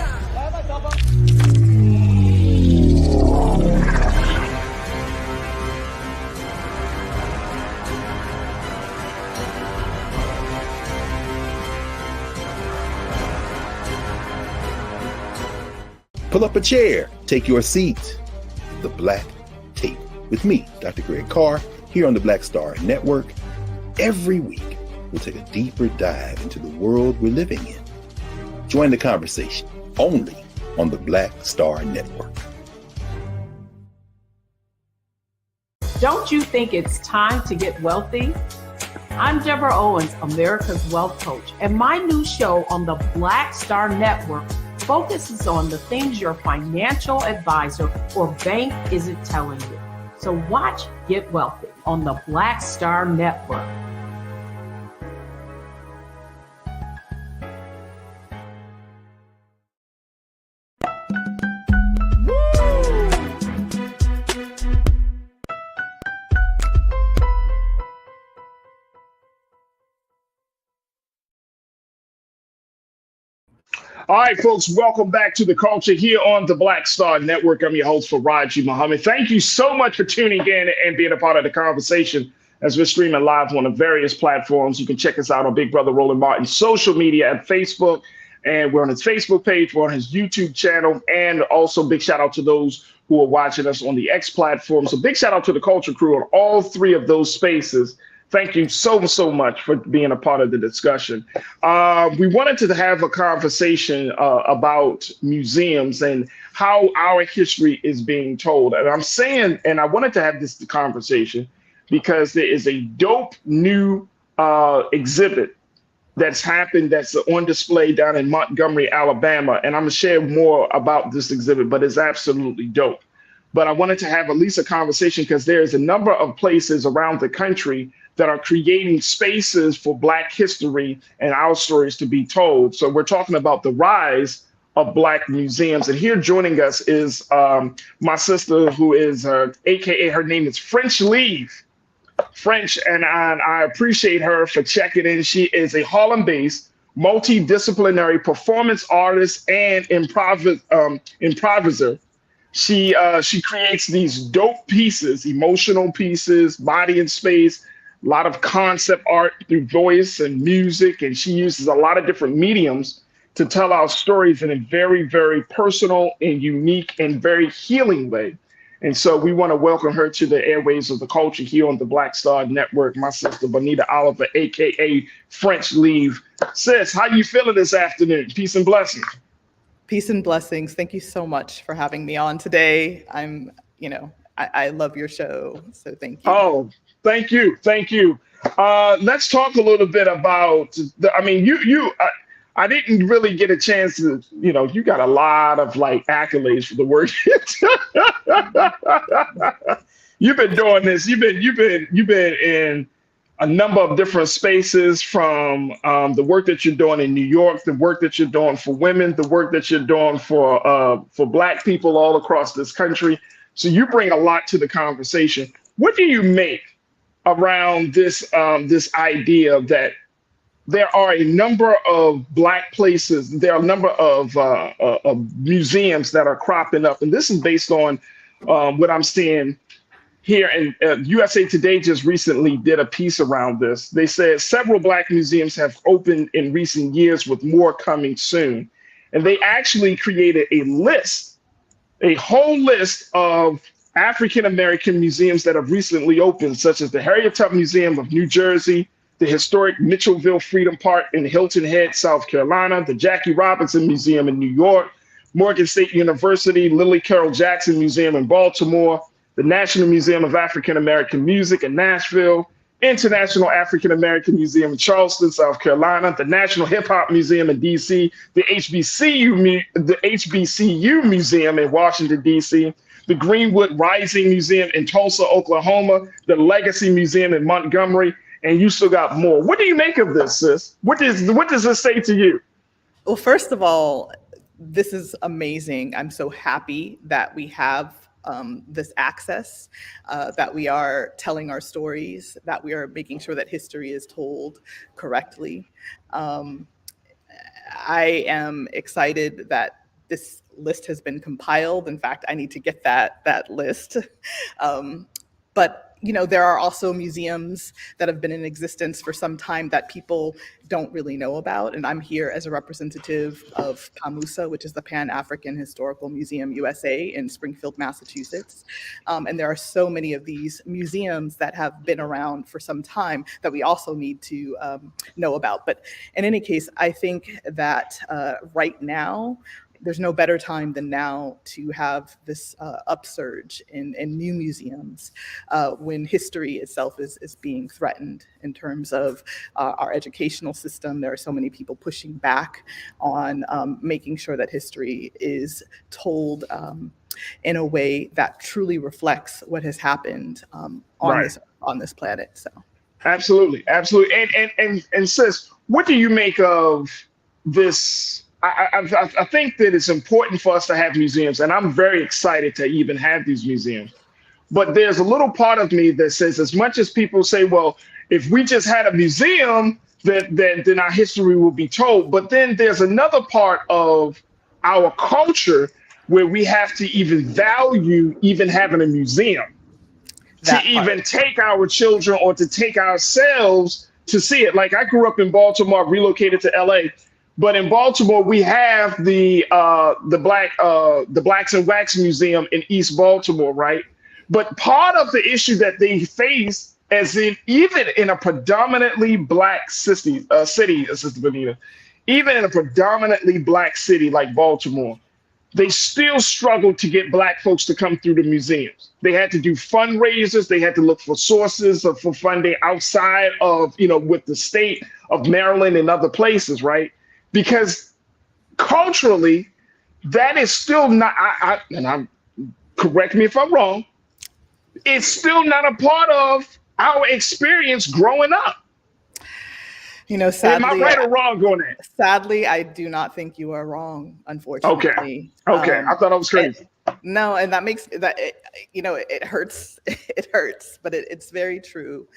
Pull up a chair, take your seat. The Black Tape with me, Dr. Greg Carr, here on the Black Star Network. Every week, we'll take a deeper dive into the world we're living in. Join the conversation only on the Black Star Network. Don't you think it's time to get wealthy? I'm Deborah Owens, America's Wealth Coach, and my new show on the Black Star Network focuses on the things your financial advisor or bank isn't telling you. So watch Get Wealthy on the Black Star Network. All right, folks, welcome back to The Culture here on the Black Star Network. I'm your host, Farajii Muhammad. Thank you so much for tuning in and being a part of the conversation as we're streaming live on the various platforms. You can check us out on Big Brother Roland Martin's social media at Facebook, and we're on his Facebook page, we're on his YouTube channel, and also big shout out to those who are watching us on the X platform. So big shout out to the Culture crew on all three of those spaces. Thank you so much for being a part of the discussion. We wanted to have a conversation about museums and how our history is being told. And I'm saying, and I wanted to have this conversation because there is a dope new exhibit that's happened that's on display down in Montgomery, Alabama. And I'm gonna share more about this exhibit, but it's absolutely dope. But I wanted to have at least a conversation because there's a number of places around the country that are creating spaces for Black history and our stories to be told. So we're talking about the rise of Black museums. And here joining us is my sister, who is AKA, her name is French Leave. French, and I appreciate her for checking in. She is a Harlem-based, multidisciplinary performance artist and improviser. She creates these dope pieces, emotional pieces, body and space, a lot of concept art through voice and music, and she uses a lot of different mediums to tell our stories in a very, very personal and unique and very healing way. And so we want to welcome her to the airwaves of The Culture here on the Black Star Network, my sister, Bonita Oliver, AKA French Leave. Sis, how you feeling this afternoon? Peace and blessings. Peace and blessings. Thank you so much for having me on today. I love your show, so thank you. Oh, thank you. Thank you. Let's talk a little bit about, I didn't really get a chance to, you got a lot of like accolades for the work. You've been doing this. You've been in a number of different spaces, from the work that you're doing in New York, the work that you're doing for women, the work that you're doing for Black people all across this country. So you bring a lot to the conversation. What do you make around this idea that there are a number of Black places, there are a number of museums that are cropping up, and this is based on what I'm seeing here. And USA Today just recently did a piece around this. They said several Black museums have opened in recent years, with more coming soon. And they actually created a list, a whole list of African-American museums that have recently opened, such as the Harriet Tubman Museum of New Jersey, the historic Mitchellville Freedom Park in Hilton Head, South Carolina, the Jackie Robinson Museum in New York, Morgan State University, Lily Carroll Jackson Museum in Baltimore, the National Museum of African American Music in Nashville, International African American Museum in Charleston, South Carolina, the National Hip Hop Museum in DC, the HBCU Museum in Washington, DC, the Greenwood Rising Museum in Tulsa, Oklahoma, the Legacy Museum in Montgomery, and you still got more. What do you make of this, sis? What does this say to you? Well, first of all, this is amazing. I'm so happy that we have this access, that we are telling our stories, that we are making sure that history is told correctly. I am excited that this list has been compiled. In fact, I need to get that list. But there are also museums that have been in existence for some time that people don't really know about. And I'm here as a representative of PAMUSA, which is the Pan-African Historical Museum USA in Springfield, Massachusetts. And there are so many of these museums that have been around for some time that we also need to know about. But in any case, I think that right now, there's no better time than now to have this upsurge in new museums when history itself is being threatened in terms of our educational system. There are so many people pushing back on making sure that history is told in a way that truly reflects what has happened on this planet. So, absolutely. And sis, what do you make of this? I think that it's important for us to have museums, and I'm very excited to even have these museums. But there's a little part of me that says, as much as people say, well, if we just had a museum, then our history will be told. But then there's another part of our culture where we have to even value even having a museum, to even take our children or to take ourselves to see it. Like I grew up in Baltimore, relocated to LA, but in Baltimore we have the Blacks and Wax Museum in East Baltimore, right? But part of the issue that they face, as in even in a predominantly black city, Sister Benita, even in a predominantly black city like Baltimore, they still struggled to get black folks to come through the museums. They had to do fundraisers. They had to look for sources for funding outside of, with the state of Maryland and other places, right? Because culturally, that is still not, correct me if I'm wrong, it's still not a part of our experience growing up. Sadly, am I right or wrong on that? Sadly, I do not think you are wrong, unfortunately. Okay. I thought I was crazy. No, and that makes that, it hurts. It hurts, but it's very true.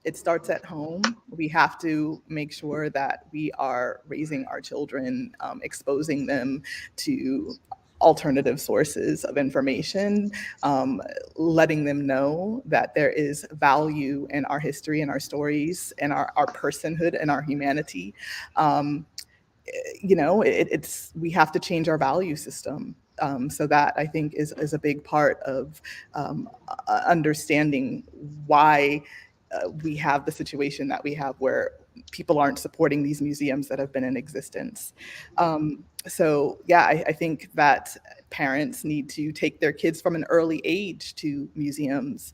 It starts at home. We have to make sure that we are raising our children, exposing them to alternative sources of information, letting them know that there is value in our history and our stories and our personhood and our humanity. We have to change our value system. So that I think is a big part of understanding why we have the situation that we have where people aren't supporting these museums that have been in existence. I think that parents need to take their kids from an early age to museums.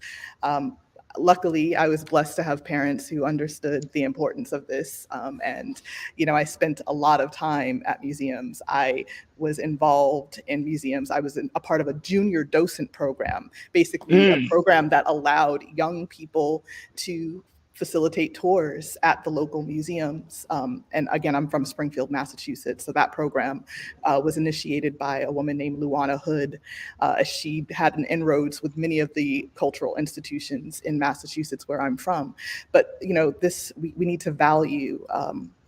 Luckily, I was blessed to have parents who understood the importance of this. I spent a lot of time at museums. I was involved in museums. I was a part of a junior docent program, basically a program that allowed young people to facilitate tours at the local museums. And again, I'm from Springfield, Massachusetts. So that program was initiated by a woman named Luana Hood. She had an inroads with many of the cultural institutions in Massachusetts where I'm from. But we need to value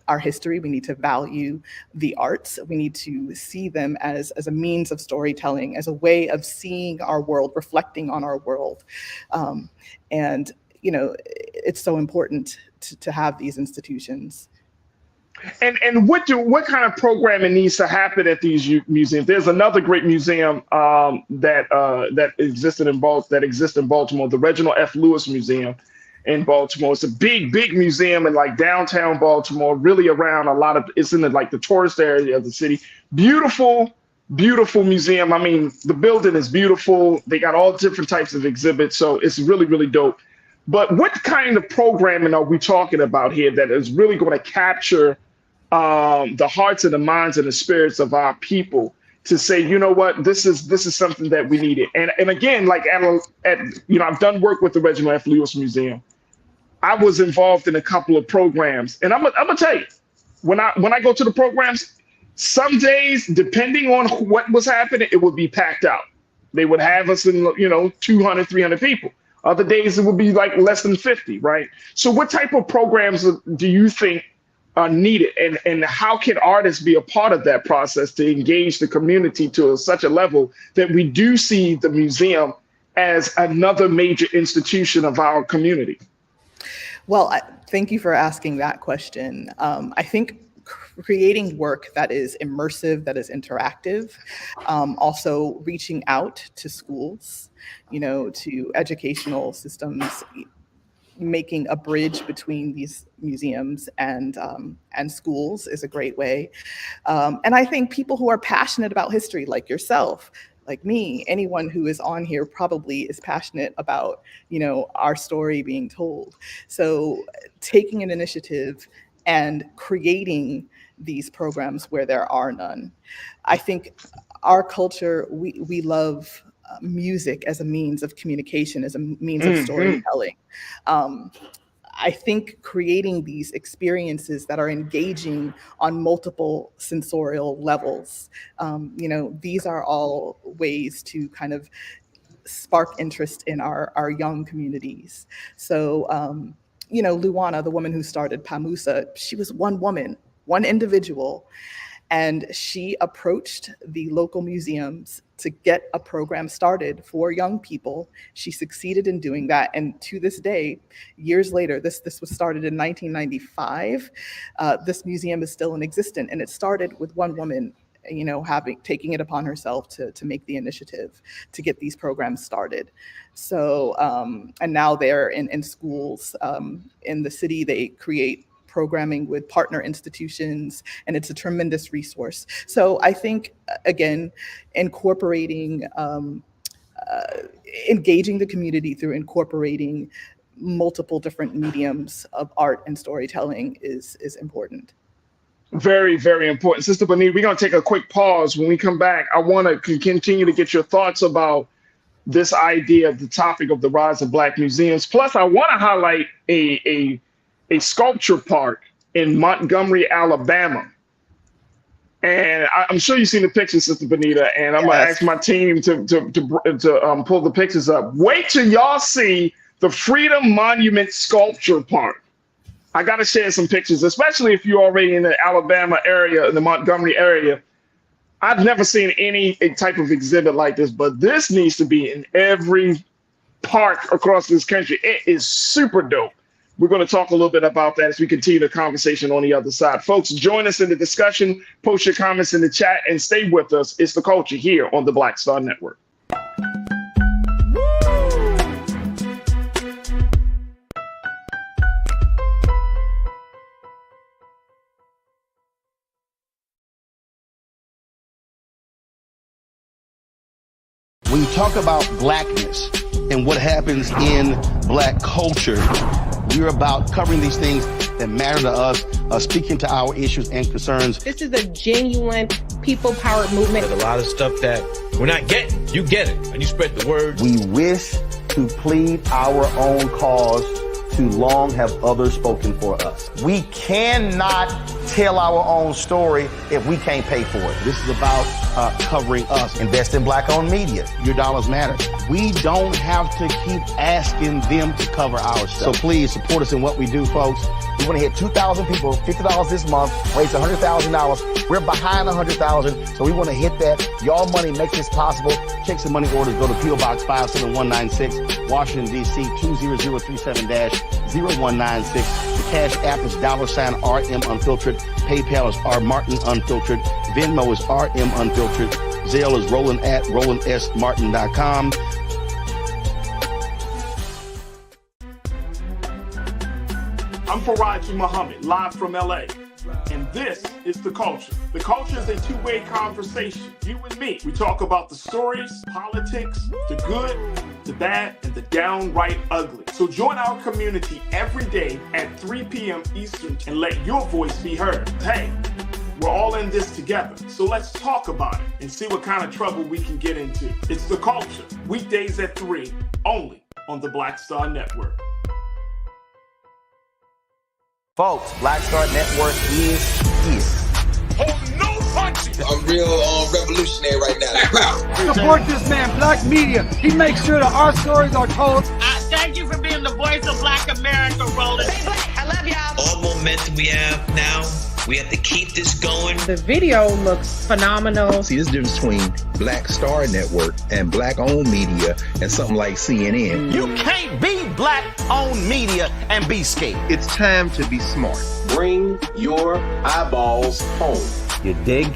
our history. We need to value the arts. We need to see them as a means of storytelling, as a way of seeing our world, reflecting on our world. It's so important to have these institutions. And what kind of programming needs to happen at these museums? There's another great museum that exists in Baltimore, the Reginald F. Lewis Museum in Baltimore. It's a big museum in like downtown Baltimore, really around it's in the tourist area of the city. Beautiful museum. I mean, the building is beautiful. They got all different types of exhibits. So it's really, really dope. But what kind of programming are we talking about here that is really going to capture the hearts and the minds and the spirits of our people to say, you know what, this is something that we needed. And again, like I've done work with the Reginald F. Lewis Museum. I was involved in a couple of programs, and I'm gonna tell you, when I go to the programs, some days, depending on what was happening, it would be packed out. They would have us in 200, 300 people. Other days it would be like less than 50, right? So what type of programs do you think are needed, and how can artists be a part of that process to engage the community to such a level that we do see the museum as another major institution of our community? Well, thank you for asking that question. I think creating work that is immersive, that is interactive, also reaching out to schools, to educational systems, making a bridge between these museums and schools is a great way. And I think people who are passionate about history, like yourself, like me, anyone who is on here probably is passionate about, our story being told. So taking an initiative and creating these programs where there are none. I think our culture, we love music as a means of communication, as a means of storytelling. I think creating these experiences that are engaging on multiple sensorial levels, these are all ways to kind of spark interest in our young communities. So Luana, the woman who started PAMUSA, she was one woman, one individual. And she approached the local museums to get a program started for young people. She succeeded in doing that. And to this day, years later, this was started in 1995. This museum is still in existence. And it started with one woman, taking it upon herself to make the initiative to get these programs started. So, and now they're in schools in the city. They create programming with partner institutions, and it's a tremendous resource. So I think, again, incorporating, engaging the community through incorporating multiple different mediums of art and storytelling is important. Very, very important. Sister Bonita, we're going to take a quick pause. When we come back, I want to continue to get your thoughts about this idea of the topic of the rise of Black museums. Plus, I want to highlight a sculpture park in Montgomery, Alabama. And I'm sure you've seen the pictures, Sister Bonita, and I'm going to ask my team to pull the pictures up. Wait till y'all see the Freedom Monument Sculpture Park. I got to share some pictures, especially if you're already in the Alabama area, in the Montgomery area. I've never seen any type of exhibit like this, but this needs to be in every park across this country. It is super dope. We're going to talk a little bit about that as we continue the conversation on the other side. Folks, join us in the discussion, post your comments in the chat, and stay with us. It's The Culture here on the Black Star Network. When you talk about Blackness and what happens in Black culture, we're about covering these things that matter to us, speaking to our issues and concerns. This is a genuine people-powered movement. There's a lot of stuff that we're not getting. You get it, and you spread the word. We wish to plead our own cause. Too long have others spoken for us. We cannot tell our own story if we can't pay for it. This is about covering us. Invest in Black-owned media. Your dollars matter. We don't have to keep asking them to cover our stuff. So please support us in what we do, folks. We want to hit 2,000 people, $50 this month, raise $100,000. We're behind 100,000, so we want to hit that. Y'all money makes this possible. Check some money orders. Go to P.O. Box 57196, Washington, D.C. 20037-0196. The Cash App is $RM Unfiltered. PayPal is R Martin Unfiltered. Venmo is RM Unfiltered. Zelle is roland@rolandsmartin.com. I'm Farajii Muhammad, live from LA. And this is The Culture. The Culture is a two-way conversation. You and me. We talk about the stories, politics, the good, the bad, and the downright ugly. So join our community every day at 3 p.m. Eastern and let your voice be heard. Hey, we're all in this together. So let's talk about it and see what kind of trouble we can get into. It's The Culture, weekdays at 3, only on the Black Star Network. Folks, Black Star Network is here. Oh, no punches! I'm real revolutionary right now. Support this man, Black Media. He makes sure that our stories are told. Thank you for being the voice of Black America, Roland. Stay Black. I love y'all. All momentum we have now, we have to keep this going. The video looks phenomenal. See, there's a difference between Black Star Network and Black-owned media and something like CNN. You can't be Black-owned media and be scared. It's time to be smart. Bring your eyeballs home. You dig?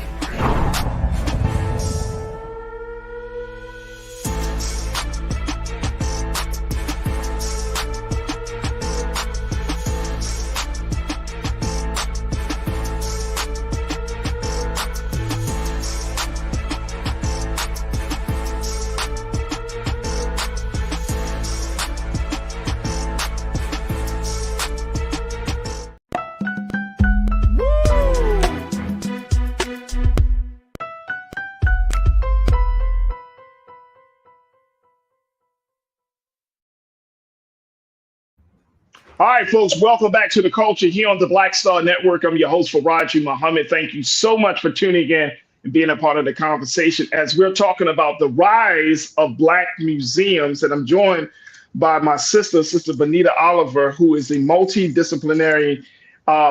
All right, folks, welcome back to The Culture here on the Black Star Network. I'm your host, Farajii Muhammad. Thank you so much for tuning in and being a part of the conversation as we're talking about the rise of Black museums. And I'm joined by my sister, Sister Benita Oliver, who is a multidisciplinary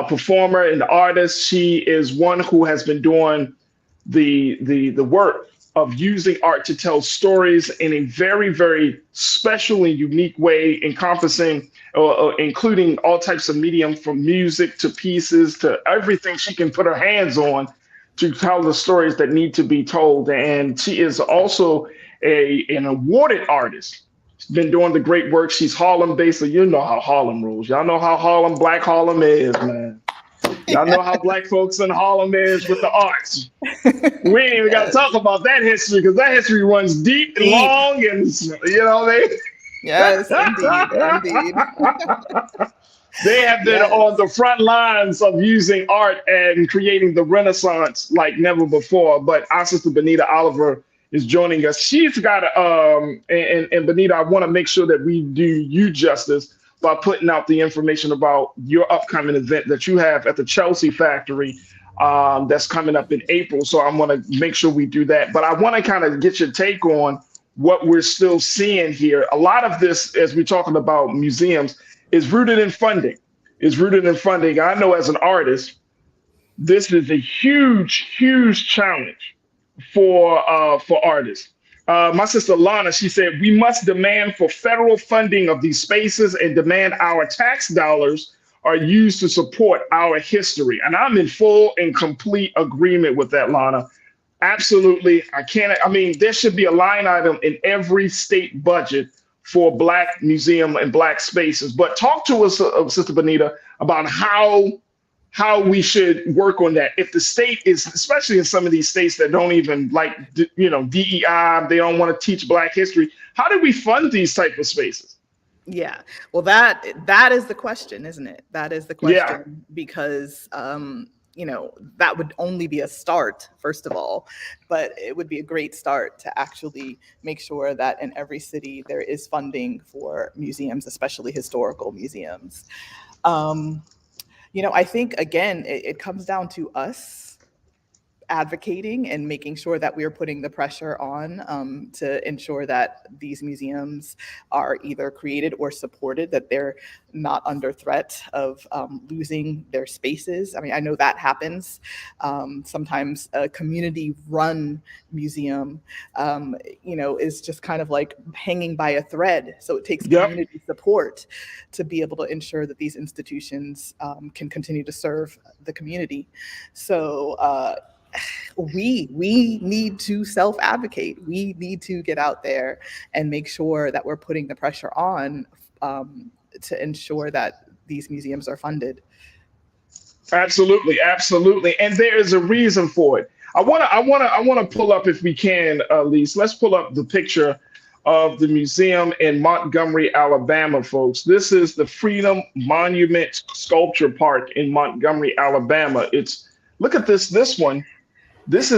performer and artist. She is one who has been doing the work of using art to tell stories in a very, very special and unique way, encompassing, including all types of medium, from music to pieces to everything she can put her hands on to tell the stories that need to be told. And she is also an awarded artist. She's been doing the great work. She's Harlem-based, so you know how Harlem rolls. Y'all know how Black Harlem is, man. Y'all know how Black folks in Harlem is with the arts. We ain't even got to talk about that history, because that history runs deep and long, and Yes, indeed. They have been on the front lines of using art and creating the Renaissance like never before. But our sister Benita Oliver is joining us. She's got and Benita, I want to make sure that we do you justice by putting out the information about your upcoming event that you have at the Chelsea Factory that's coming up in April. So I want to make sure we do that. But I want to kind of get your take on what we're still seeing here. A lot of this, as we're talking about museums, is rooted in funding. I know as an artist, this is a huge, huge challenge for artists. My sister Lana, she said, we must demand for federal funding of these spaces and demand our tax dollars are used to support our history. And I'm in full and complete agreement with that, Lana. Absolutely. There should be a line item in every state budget for Black museum and Black spaces. But talk to us, Sister Benita, about how we should work on that. If the state is, especially in some of these states that don't even like, DEI, they don't want to teach Black history. How do we fund these type of spaces? Yeah, well, that is the question, isn't it? That is the question, because that would only be a start, first of all, but it would be a great start to actually make sure that in every city there is funding for museums, especially historical museums. I think, again, it comes down to us advocating and making sure that we are putting the pressure on to ensure that these museums are either created or supported, that they're not under threat of losing their spaces. I know that happens. Sometimes a community-run museum, is just kind of like hanging by a thread. So it takes community support to be able to ensure that these institutions can continue to serve the community. So we need to self-advocate. We need to get out there and make sure that we're putting the pressure on to ensure that these museums are funded. Absolutely, and there is a reason for it. I want to pull up, if we can, Lise. Let's pull up the picture of the museum in Montgomery, Alabama, folks. This is the Freedom Monument Sculpture Park in Montgomery, Alabama. Look at this one. These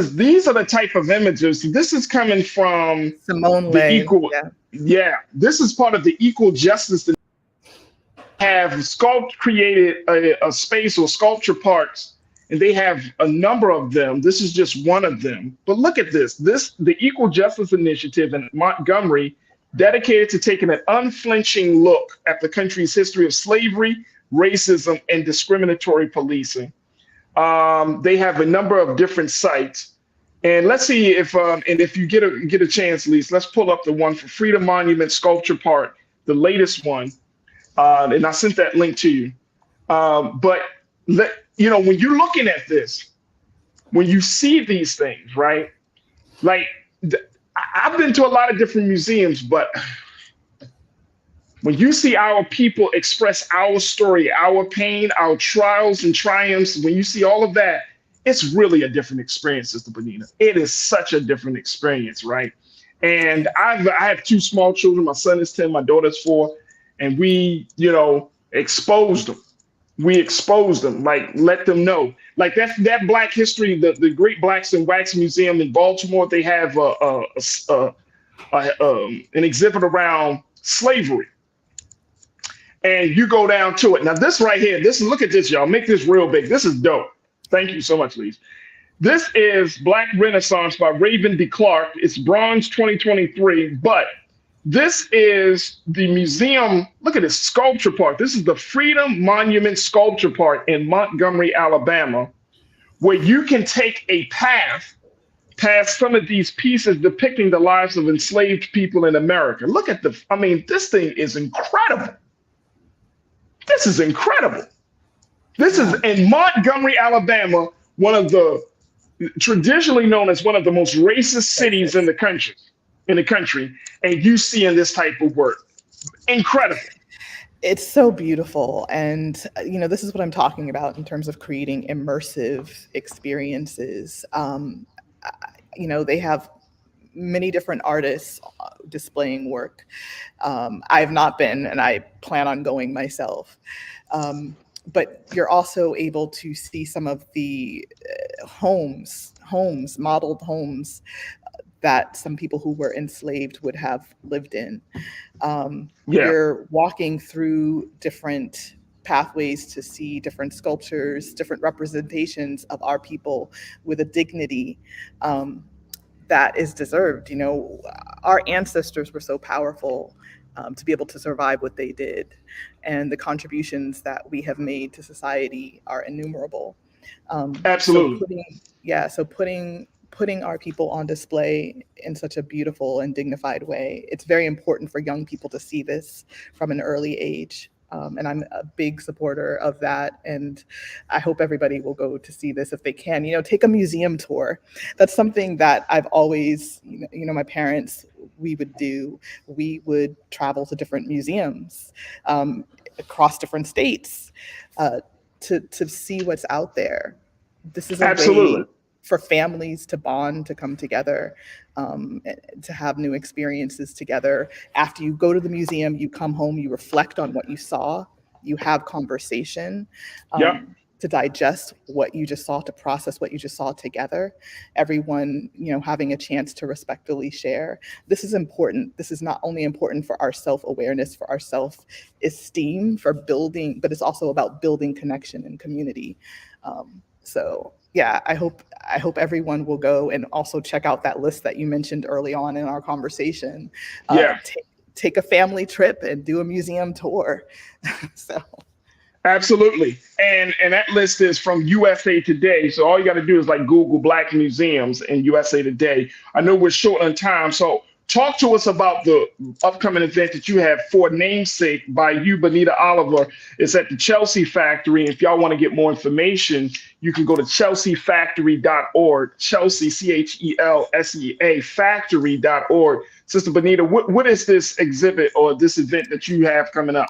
are the type of images. This is coming from Simone Leigh. This is part of the equal justice. Have created a space or sculpture parks, and they have a number of them. This is just one of them. But look at this. The Equal Justice Initiative in Montgomery, dedicated to taking an unflinching look at the country's history of slavery, racism, and discriminatory policing. They have a number of different sites, and let's see if you get a chance, Lise, let's pull up the one for Freedom Monument Sculpture Park, the latest one, and I sent that link to you. But when you're looking at this, when you see these things, right? Like I've been to a lot of different museums, but when you see our people express our story, our pain, our trials and triumphs, when you see all of that, it's really a different experience, Sister Benita. It is such a different experience, right? And I have two small children. My son is 10, my daughter's 4, and we, exposed them. We exposed them, like let them know. Like that Black history, the Great Blacks in Wax Museum in Baltimore, they have an exhibit around slavery. And you go down to it. Now, this right here, look at this, y'all. Make this real big. This is dope. Thank you so much, Lise. This is Black Renaissance by Raven D. Clark. It's bronze 2023, but This is the museum. Look at this sculpture park. This is the Freedom Monument Sculpture Park in Montgomery, Alabama, where you can take a path past some of these pieces depicting the lives of enslaved people in America. Look at this thing is incredible. This is incredible. This is in Montgomery, Alabama, one of the traditionally known as one of the most racist cities in the country, and you seeing this type of work. Incredible. It's so beautiful. And, this is what I'm talking about in terms of creating immersive experiences. They have many different artists displaying work. I have not been, and I plan on going myself. But you're also able to see some of the modeled homes that some people who were enslaved would have lived in. You're walking through different pathways to see different sculptures, different representations of our people with a dignity that is deserved. Our ancestors were so powerful to be able to survive what they did. And the contributions that we have made to society are innumerable. Absolutely. So putting our people on display in such a beautiful and dignified way. It's very important for young people to see this from an early age. And I'm a big supporter of that. And I hope everybody will go to see this if they can. Take a museum tour. That's something that I've always, my parents, we would do. We would travel to different museums across different states to see what's out there. This is a way for families to bond, to come together, to have new experiences together. After you go to the museum, you come home, you reflect on what you saw, you have conversation to digest what you just saw, to process what you just saw together. Everyone, having a chance to respectfully share. This is important. This is not only important for our self-awareness, for our self-esteem, for building, but it's also about building connection and community. I hope everyone will go and also check out that list that you mentioned early on in our conversation. Take a family trip and do a museum tour. Absolutely. And that list is from USA Today. So all you got to do is Google Black museums and USA Today. I know we're short on time. So talk to us about the upcoming event that you have for Namesake by you, Benita Oliver. It's at the Chelsea Factory. If y'all want to get more information, you can go to chelseafactory.org, Chelsea, CHELSEA, factory.org. Sister Benita, what is this exhibit or this event that you have coming up?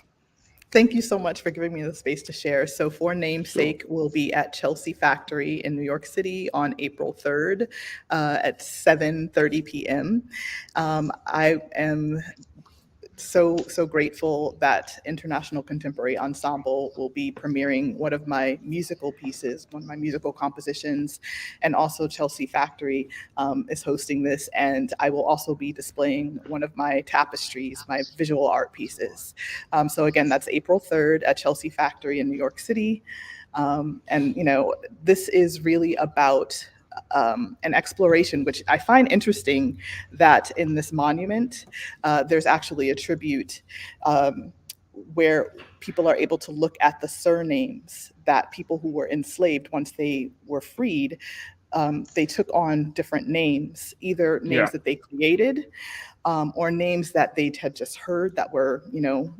Thank you so much for giving me the space to share. So For Namesake will be at Chelsea Factory in New York City on April 3rd at 7:30 p.m. I am so grateful that International Contemporary Ensemble will be premiering one of my musical pieces, one of my musical compositions, and also Chelsea Factory is hosting this, and I will also be displaying one of my tapestries, my visual art pieces. So again, that's April 3rd at Chelsea Factory in New York City. This is really about an exploration, which I find interesting that in this monument, there's actually a tribute where people are able to look at the surnames that people who were enslaved, once they were freed, they took on different names, either names that they created or names that they had just heard that were,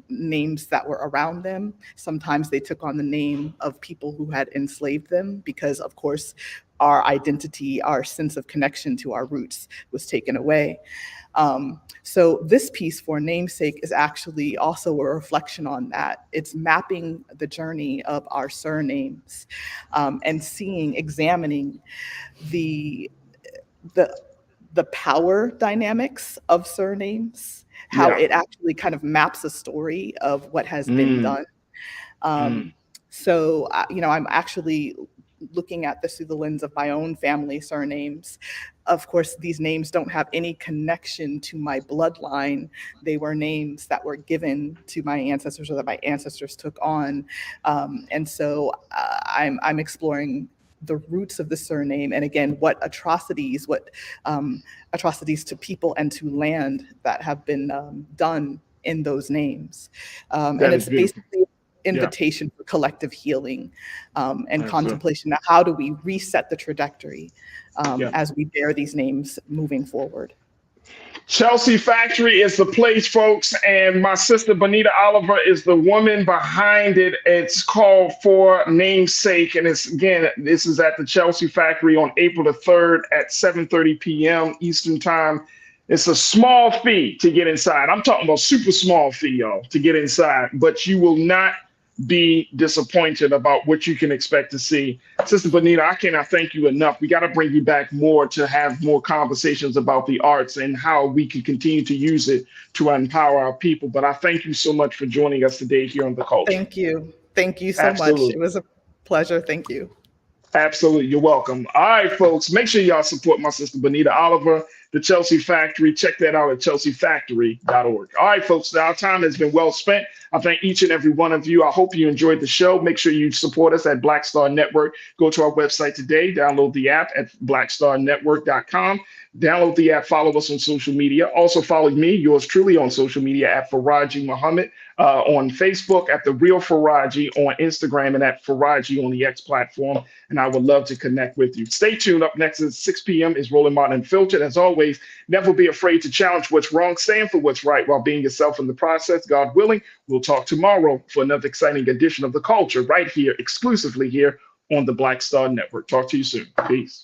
names that were around them. Sometimes they took on the name of people who had enslaved them because, of course, our identity, our sense of connection to our roots was taken away. So this piece For Namesake is actually also a reflection on that. It's mapping the journey of our surnames and examining the power dynamics of surnames, how it actually kind of maps a story of what has been done. So, I'm actually looking at this through the lens of my own family surnames. Of course, these names don't have any connection to my bloodline. They were names that were given to my ancestors or that my ancestors took on. And so I'm exploring the roots of the surname, and again, what atrocities to people and to land that have been done in those names. And it's basically an invitation for collective healing and contemplation of how do we reset the trajectory as we bear these names moving forward. Chelsea Factory is the place, folks, and my sister Bonita Oliver is the woman behind it. It's called For Namesake, and this is at the Chelsea Factory on April the 3rd at 7:30 p.m. Eastern Time. It's a small fee to get inside. I'm talking about super small fee, y'all, to get inside, but you will not be disappointed about what you can expect to see. Sister Bonita, I cannot thank you enough. We got to bring you back more to have more conversations about the arts and how we can continue to use it to empower our people. But I thank you so much for joining us today here on The Culture. Thank you. Thank you so much. It was a pleasure. Thank you. Absolutely. You're welcome. All right, folks, make sure y'all support my sister Bonita Oliver, the Chelsea Factory. Check that out at chelseafactory.org. All right, folks, our time has been well spent. I thank each and every one of you. I hope you enjoyed the show. Make sure you support us at Black Star Network. Go to our website today. Download the app at blackstarnetwork.com. Download the app. Follow us on social media. Also follow me, yours truly, on social media at Farajii Muhammad, on Facebook at The Real Farajii, on Instagram, and at Farajii on the X platform. And I would love to connect with you. Stay tuned. Up next at 6 p.m. is Rolling Martin Unfiltered. As always, never be afraid to challenge what's wrong, stand for what's right while being yourself in the process. God willing, we'll talk tomorrow for another exciting edition of The Culture right here, exclusively here on the Black Star Network. Talk to you soon. Peace.